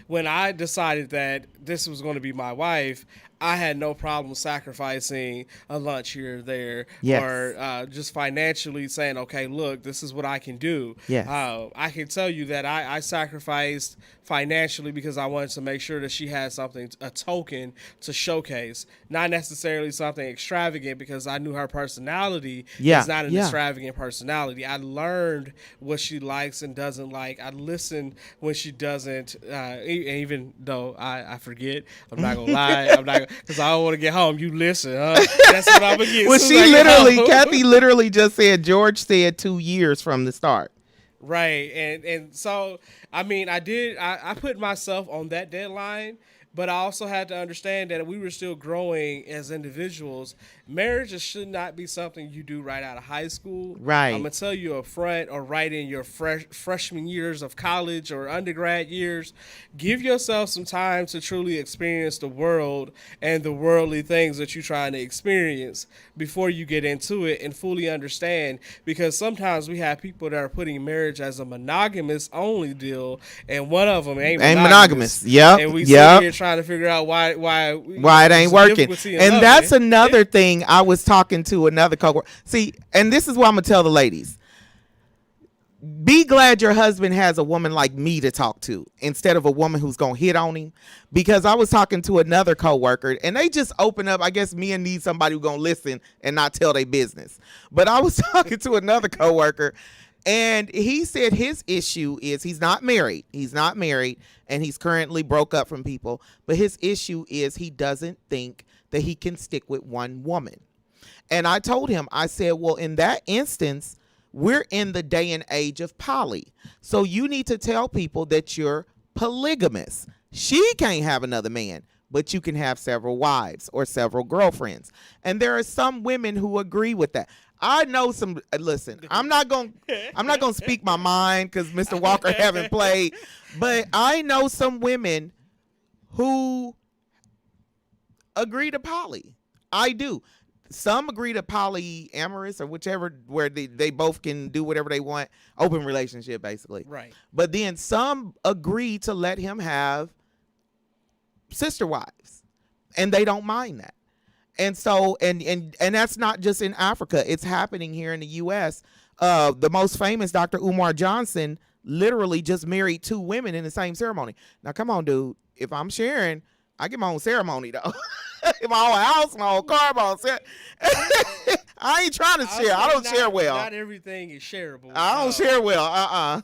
when I decided that this was going to be my wife, I had no problem sacrificing a lunch here or there, or just financially saying, okay, look, this is what I can do. I can tell you that I sacrificed financially because I wanted to make sure that she had something, a token to showcase, not necessarily something extravagant because I knew her personality is not an extravagant personality. I learned what she likes and doesn't like. I listen when she doesn't, even though I forget. I'm not gonna lie. I'm not because I don't want to get home. You listen, huh? That's what I'm gonna get. Well, Kathy literally just said George said 2 years from the start. Right, and so I mean, I put myself on that deadline, but I also had to understand that we were still growing as individuals. Marriage should not be something you do right out of high school. Right. I'm going to tell you up front, or right in your freshman years of college or undergrad years. Give yourself some time to truly experience the world and the worldly things that you're trying to experience before you get into it and fully understand. Because sometimes we have people that are putting marriage as a monogamous only deal, and one of them ain't monogamous. Yep. And we sit here trying to figure out why it ain't working. And that's another thing. I was talking to another coworker. See, and this is what I'm gonna tell the ladies. Be glad your husband has a woman like me to talk to instead of a woman who's gonna hit on him. Because I was talking to another coworker and they just open up. I guess men need somebody who's gonna listen and not tell their business. But I was talking to another coworker and he said his issue is he's not married. He's not married and he's currently broke up from people. But his issue is he doesn't think that he can stick with one woman. And I told him, I said, well, in that instance, we're in the day and age of poly. So you need to tell people that you're polygamous. She can't have another man, but you can have several wives or several girlfriends. And there are some women who agree with that. I know some. Listen, I'm not gonna speak my mind because Mr. Walker haven't played, but I know some women who agree to poly. I do. Some agree to polyamorous or whichever, where they both can do whatever they want. Open relationship, basically. Right. But then some agree to let him have sister wives, and they don't mind that. And so, and that's not just in Africa. It's happening here in the U.S. The most famous Dr. Umar Johnson literally just married 2 women in the same ceremony. Now, come on, dude. If I'm sharing, I get my own ceremony, though. My own house, my own car, my own I ain't trying to share. I don't share well. Not everything is shareable. I don't share well.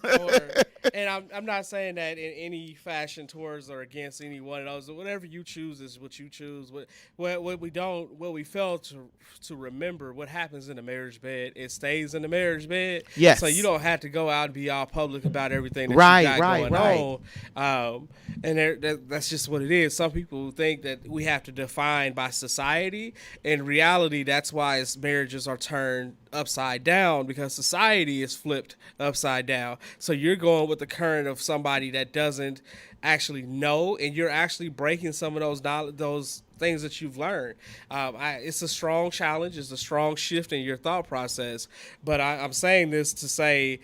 And I'm not saying that in any fashion towards or against any one of those. Whatever you choose is what you choose. What we fail to remember, what happens in the marriage bed, it stays in the marriage bed. Yes. So you don't have to go out and be all public about everything that you got going on. And that's just what it is. Some people think that we have to define by society. In reality, that's why marriages are turned upside down, because society is flipped upside down. So you're going with the current of somebody that doesn't actually know, and you're actually breaking some of those things that you've learned. It's a strong challenge. It's a strong shift in your thought process. But I'm saying this to say,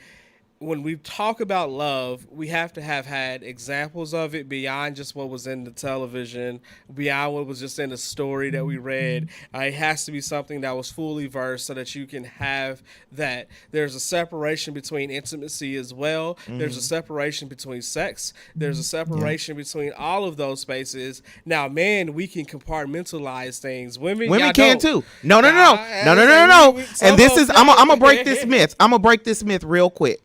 when we talk about love, we have to have had examples of it beyond just what was in the television, beyond what was just in the story that we read. It has to be something that was fully versed so that you can have that. There's a separation between intimacy as well. There's a separation between sex. There's a separation between all of those spaces. Now, men, we can compartmentalize things. Women Women y'all can don't. too. No. And this is I'm gonna break this myth. I'm gonna break this myth real quick.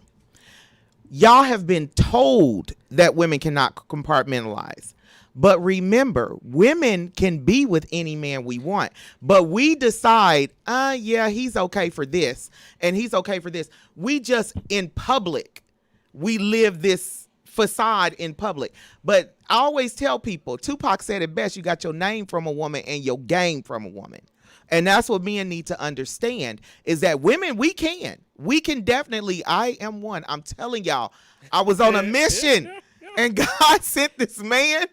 Y'all have been told that women cannot compartmentalize. But remember, women can be with any man we want. But we decide, yeah, he's okay for this and he's okay for this. We just, in public, we live this facade in public. But I always tell people, Tupac said it best, you got your name from a woman and your game from a woman. And that's what men need to understand is that women, we can definitely, I am one. I'm telling y'all, I was on a mission and God sent this man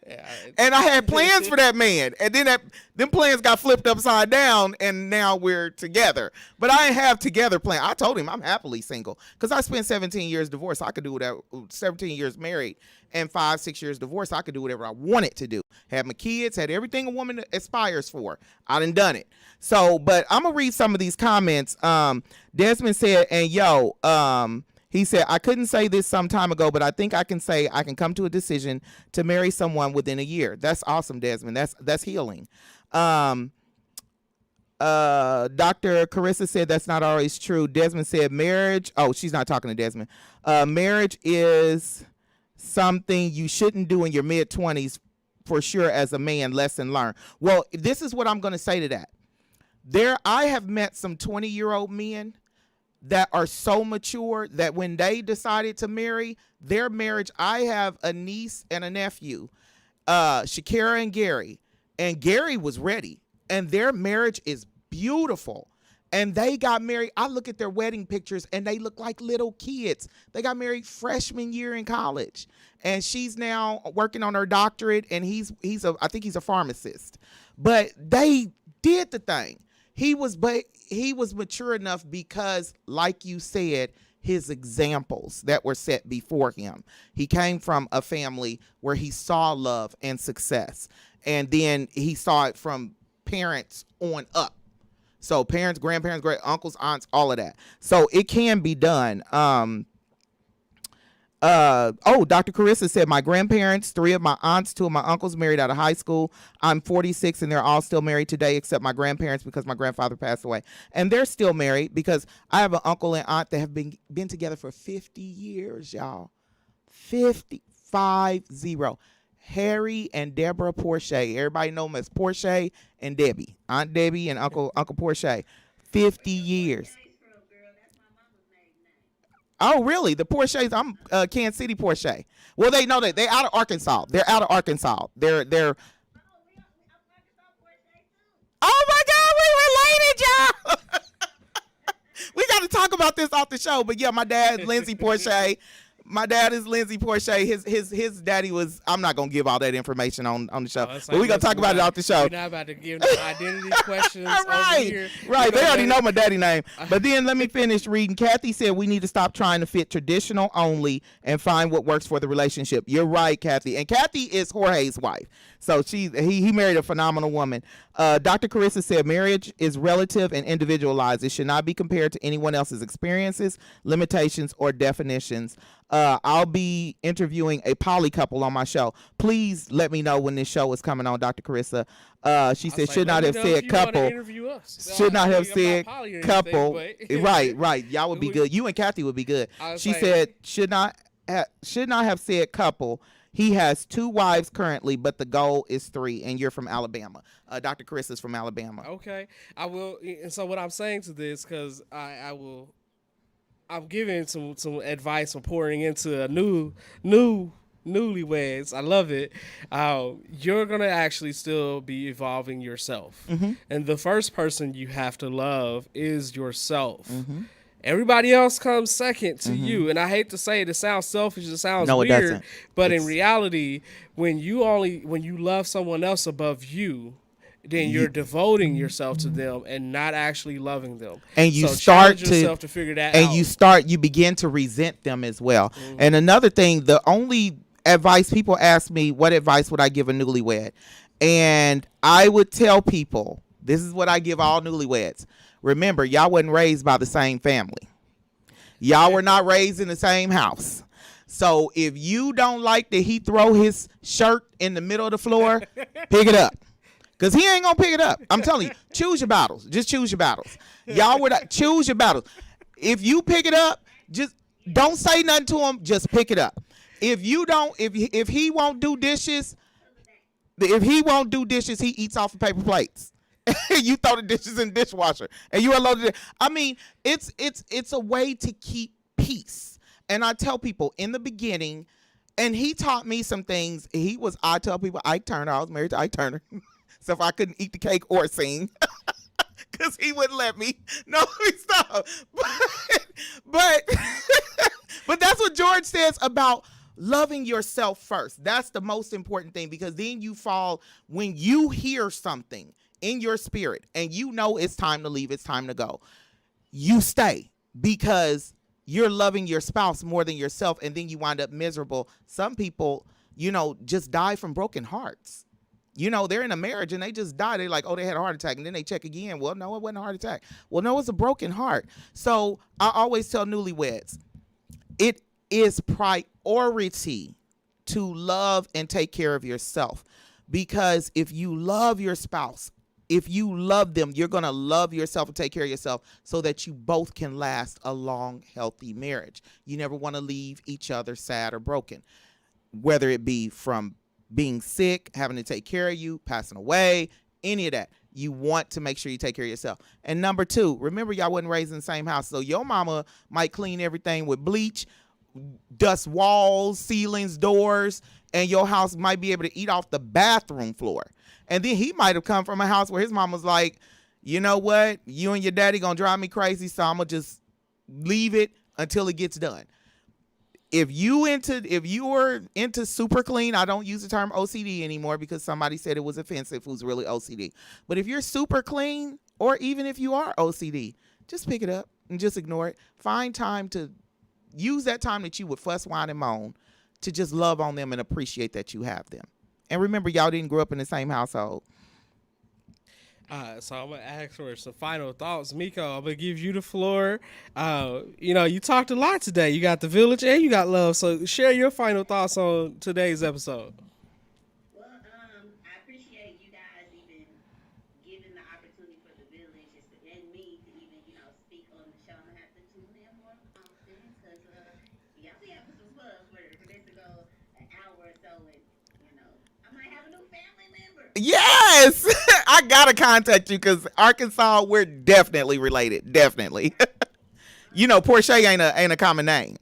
and I had plans for that man. And then them plans got flipped upside down and now we're together. But I didn't have together plan. I told him I'm happily single because I spent 17 years divorced. I could do whatever, 17 years married and 5-6 years divorced. I could do whatever I wanted to do. Had my kids, had everything a woman aspires for. I done it. So, but I'm going to read some of these comments. Desmond said, and he said, I couldn't say this some time ago, but I think I can say I can come to a decision to marry someone within a year. That's awesome, Desmond. That's healing. Dr. Carissa said that's not always true. Desmond said marriage. Oh, she's not talking to Desmond. Marriage is something you shouldn't do in your mid-20s for sure as a man. Lesson learned. Well, this is what I'm going to say to that. I have met some 20-year-old men that are so mature that when they decided to marry, their marriage, I have a niece and a nephew, Shakira and Gary was ready, and their marriage is beautiful. And they got married. I look at their wedding pictures and they look like little kids. They got married freshman year in college. And she's now working on her doctorate and I think he's a pharmacist. But they did the thing. He was mature enough because, like you said, his examples that were set before him. He came from a family where he saw love and success. And then he saw it from parents on up. So parents, grandparents, great uncles, aunts, all of that. So it can be done. Dr. Carissa said, my grandparents, 3 of my aunts, 2 of my uncles married out of high school. I'm 46 and they're all still married today except my grandparents because my grandfather passed away. And they're still married because I have an uncle and aunt that have been together for 50 years, y'all. 50. Harry and Deborah Porche. Everybody know them as Porche and Debbie. Aunt Debbie and Uncle Porche. 50 years. Oh, really? The Porsches? I'm Kansas City Porsche. Well, they know that they're out of Arkansas. They're out of Arkansas. They're. Oh my God, we related, y'all. We got to talk about this off the show. But yeah, my dad, Lindsay Porsche. My dad is Lindsay Porsche. His daddy was. I'm not gonna give all that information on the show, but we're gonna talk about it off the show. We're not about to give no identity questions right, over here. Right. They already know my daddy name. But then let me finish reading. Kathy said we need to stop trying to fit traditional only and find what works for the relationship. You're right, Kathy. And Kathy is Jorge's wife, so he married a phenomenal woman. Dr. Carissa said marriage is relative and individualized. It should not be compared to anyone else's experiences, limitations, or definitions. I'll be interviewing a poly couple on my show. Please let me know when this show is coming on, Dr. Carissa. She said should not have said couple. Should not have said couple. Right. Y'all would be good. You and Kathy would be good. She said should not have said couple. He has 2 wives currently, but the goal is 3, and you're from Alabama. Dr. Chris is from Alabama. Okay, I will. And so what I'm saying to this, because I'm giving some advice on pouring into a newlyweds. I love it. You're gonna actually still be evolving yourself, and the first person you have to love is yourself. Everybody else comes second to you. And I hate to say it, it sounds selfish, it sounds weird. It doesn't. But in reality, when you love someone else above you, then you're devoting yourself to them and not actually loving them. And you So start challenge to yourself to figure that and out. you begin to resent them as well. And Mm-hmm. another thing, the only advice people ask me, what advice would I give a newlywed? And I would tell people, this is what I give all newlyweds. Remember, y'all wasn't raised by the same family. Y'all were not raised in the same house. So if you don't like that he throw his shirt in the middle of the floor, pick it up. Cause he ain't gonna pick it up. I'm telling you, choose your battles. Just choose your battles. Y'all would choose your battles. If you pick it up, just don't say nothing to him. Just pick it up. If you don't, if he won't do dishes, if he won't do dishes, he eats off of paper plates. You throw the dishes in the dishwasher, and you unload it. I mean, it's a way to keep peace. And I tell people in the beginning, and he taught me some things. I tell people Ike Turner. I was married to Ike Turner. So if I couldn't eat the cake or sing, because he wouldn't let me. No, stop. But but that's what George says about loving yourself first. That's the most important thing, because then you fall when you hear something in your spirit and you know it's time to leave, it's time to go. You stay because you're loving your spouse more than yourself, and then you wind up miserable. Some people, just die from broken hearts. They're in a marriage and they just die. They're like, oh, they had a heart attack. And then they check again. Well, no, it wasn't a heart attack. Well, no, it's a broken heart. So I always tell newlyweds, it is priority to love and take care of yourself. Because if you love your spouse, if you love them, you're going to love yourself and take care of yourself so that you both can last a long, healthy marriage. You never want to leave each other sad or broken, whether it be from being sick, having to take care of you, passing away, any of that. You want to make sure you take care of yourself. And number two, remember, y'all wasn't raised in the same house. So your mama might clean everything with bleach, dust walls, ceilings, doors, and your house might be able to eat off the bathroom floor. And then he might have come from a house where his mama's like, you know what? You and your daddy gonna drive me crazy, so I'm gonna just leave it until it gets done. If you're into super clean, I don't use the term OCD anymore because somebody said it was offensive who's really OCD. But if you're super clean, or even if you are OCD, just pick it up and just ignore it. Find time to use that time that you would fuss, whine, and moan to just love on them and appreciate that you have them. And remember, y'all didn't grow up in the same household. So I'm gonna ask for some final thoughts, Miko. I'm gonna give you the floor. You talked a lot today. You got the village and you got love. So share your final thoughts on today's episode. Well, I appreciate you guys even giving the opportunity for the village and me to even, speak on the show. I'm gonna have to tune in more often because y'all be having some fun for this to go an hour or so, and I might have a new family member. Yes, I gotta contact you because Arkansas, we're definitely related. Definitely. Portia ain't a common name.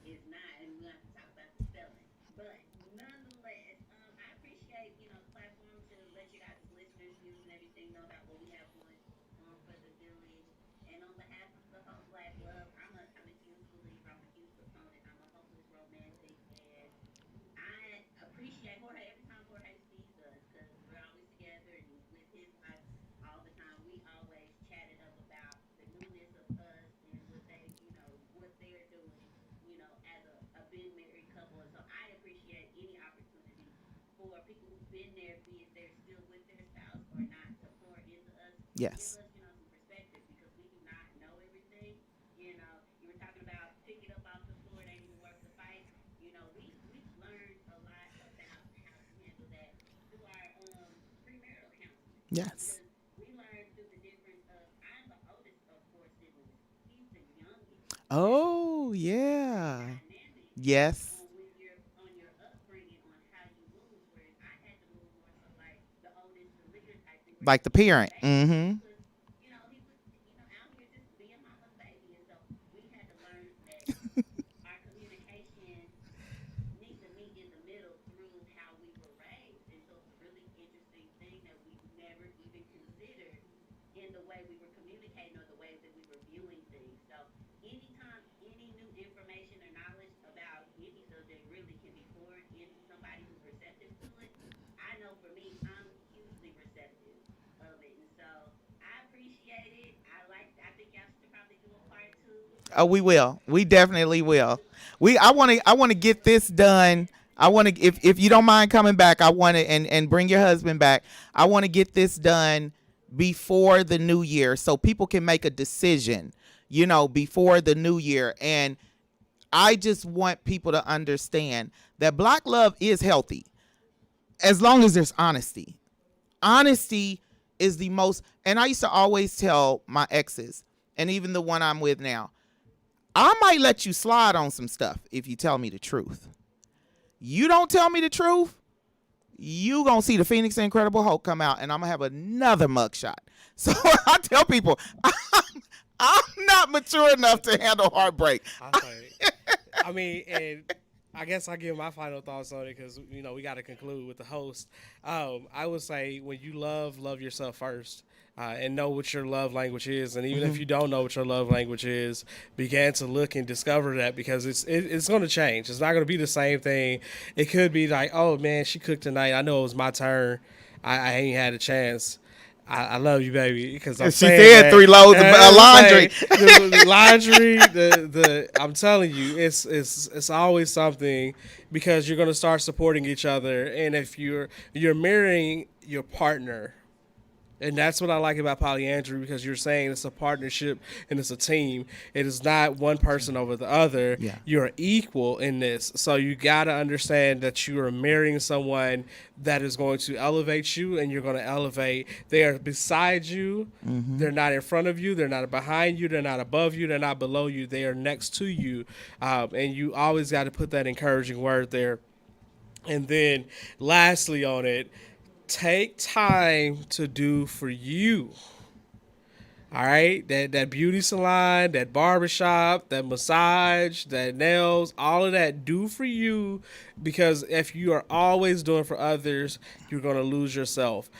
Is not, and we're going to talk about the spelling. But nonetheless, I appreciate the platform to let you guys, listeners, views, and everything know about what we have going on for the village. And on behalf of the whole Black Love, I'm a huge believer. I'm a huge proponent. I'm a hopeless romantic, and I appreciate Jorge every time Jorge sees us because we're always together and with his wife all the time. We always chatted up about the newness of us and what they're doing, as a been married couple. And so I appreciate any opportunity for people who've been there, be it they're still with their spouse or not, to pour into us, to give Yes. us, some perspective because we do not know everything. You were talking about pick it up off the floor, it ain't even worth the fight. We've learned a lot about how to handle that through our premarital counseling Yes. because we learned through the difference of I'm the oldest of four siblings. He's the youngest. And so Oh, it's a different yeah. dynamic Yes. on when you're on your upbringing on how you move. Whereas I had to move more so like the oldest, the leader type thing, where he Like the was my parent. baby. He Mm-hmm. was, he was, out here just being mama's baby. And so we had to learn that our communication needs to meet in the middle through how we were raised. And so it's a really interesting thing that we've never even considered in the way we were communicating or the way that we were viewing things. So anytime any new information or knowledge about any subject really can be poured into somebody who's receptive to it. I know for me, I'm hugely receptive. appreciate it. I think y'all should probably do a part two. Oh, we will. We definitely will. I want to get this done. I want to, if you don't mind coming back, I want to, and bring your husband back. I want to get this done before the new year so people can make a decision, before the new year. And I just want people to understand that black love is healthy as long as there's honesty. Honesty is the most, and I used to always tell my exes, and even the one I'm with now, I might let you slide on some stuff if you tell me the truth. You don't tell me the truth, you gonna see the Phoenix Incredible Hulk come out, and I'm gonna have another mugshot. So I tell people, I'm not mature enough to handle heartbreak. I mean, and I guess I give my final thoughts on it because we got to conclude with the host. I would say when you love yourself first. And know what your love language is, and even if you don't know what your love language is, begin to look and discover that, because it's going to change. It's not going to be the same thing. It could be like, oh man, she cooked tonight. I know it was my turn. I ain't had a chance. I love you, baby, because she said 3 loads of laundry. The laundry, I'm telling you, it's always something, because you're going to start supporting each other, and if you're mirroring your partner. And that's what I like about polyandry, because you're saying it's a partnership and it's a team. It is not one person over the other. Yeah. You're equal in this. So you got to understand that you are marrying someone that is going to elevate you, and you're going to elevate. They are beside you. Mm-hmm. They're not in front of you. They're not behind you. They're not above you. They're not below you. They are next to you. And you always got to put that encouraging word there. And then lastly on it, take time to do for you. All right, that beauty salon, that barbershop, that massage, that nails, all of that, do for you, because if you are always doing for others, you're going to lose yourself.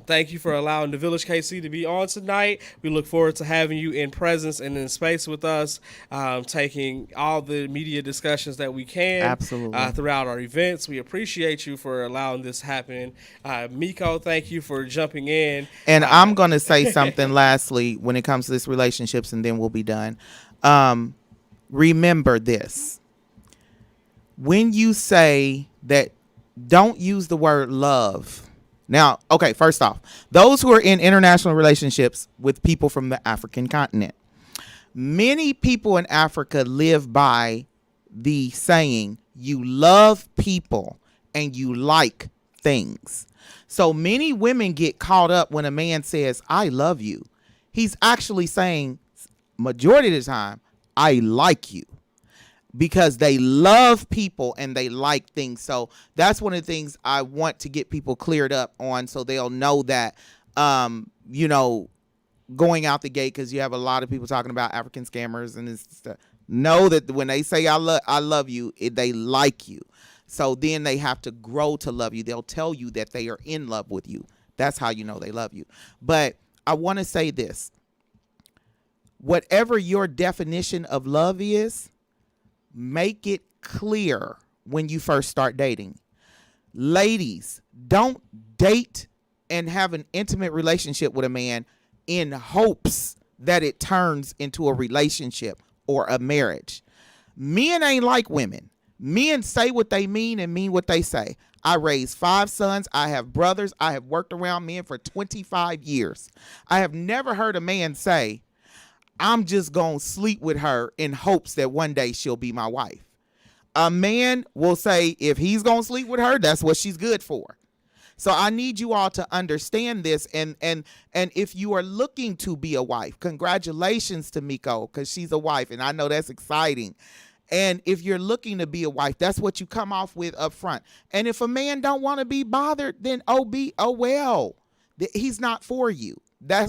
Thank you for allowing the Village KC to be on tonight. We look forward to having you in presence and in space with us, taking all the media discussions that we can. Absolutely. Throughout our events. We appreciate you for allowing this happen. Miko, thank you for jumping in. And I'm going to say something lastly when it comes to this relationships, and then we'll be done. Remember this. When you say that, don't use the word love. Now, okay, first off, those who are in international relationships with people from the African continent, many people in Africa live by the saying, you love people and you like things. So many women get caught up when a man says, I love you. He's actually saying, majority of the time, I like you, because they love people and they like things. So that's one of the things I want to get people cleared up on, so they'll know that, going out the gate, because you have a lot of people talking about African scammers and this stuff. Know that when they say I love you, they like you. So then they have to grow to love you. They'll tell you that they are in love with you. That's how you know they love you. But I want to say this. Whatever your definition of love is, make it clear when you first start dating. Ladies, don't date and have an intimate relationship with a man in hopes that it turns into a relationship or a marriage. Men ain't like women. Men say what they mean and mean what they say. I raised 5 sons. I have brothers. I have worked around men for 25 years. I have never heard a man say, I'm just going to sleep with her in hopes that one day she'll be my wife. A man will say if he's going to sleep with her, that's what she's good for. So I need you all to understand this. And if you are looking to be a wife, congratulations to Miko, because she's a wife. And I know that's exciting. And if you're looking to be a wife, that's what you come off with up front. And if a man don't want to be bothered, then oh well, he's not for you.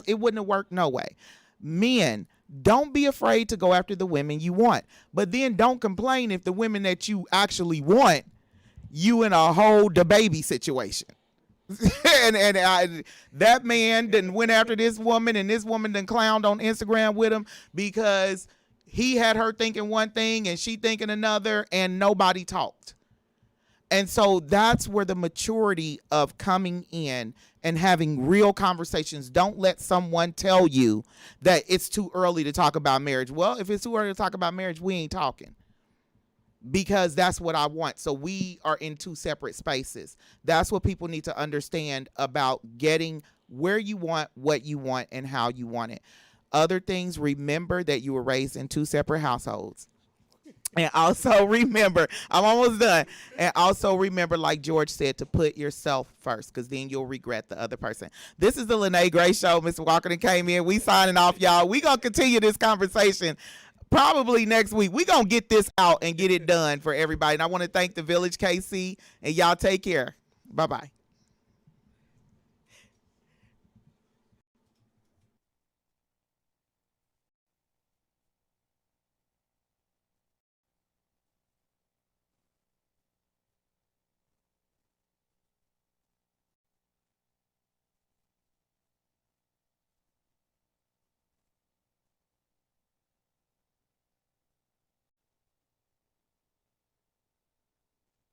It wouldn't have worked no way. Men, don't be afraid to go after the women you want. But then don't complain if the women that you actually want, you in a whole DaBaby situation. That man done went after this woman, and this woman done clowned on Instagram with him because he had her thinking one thing and she thinking another, and nobody talked. And so that's where the maturity of coming in and having real conversations. Don't let someone tell you that it's too early to talk about marriage. Well, if it's too early to talk about marriage, we ain't talking, because that's what I want. So we are in two separate spaces. That's what people need to understand about getting where you want, what you want, and how you want it. Other things, remember that you were raised in two separate households. And also remember, I'm almost done. And also remember, like George said, to put yourself first, because then you'll regret the other person. This is the Lyne't Gray Show. Mr. Walker done came in. We signing off, y'all. We going to continue this conversation probably next week. We going to get this out and get it done for everybody. And I want to thank the Village KC, and y'all take care. Bye-bye.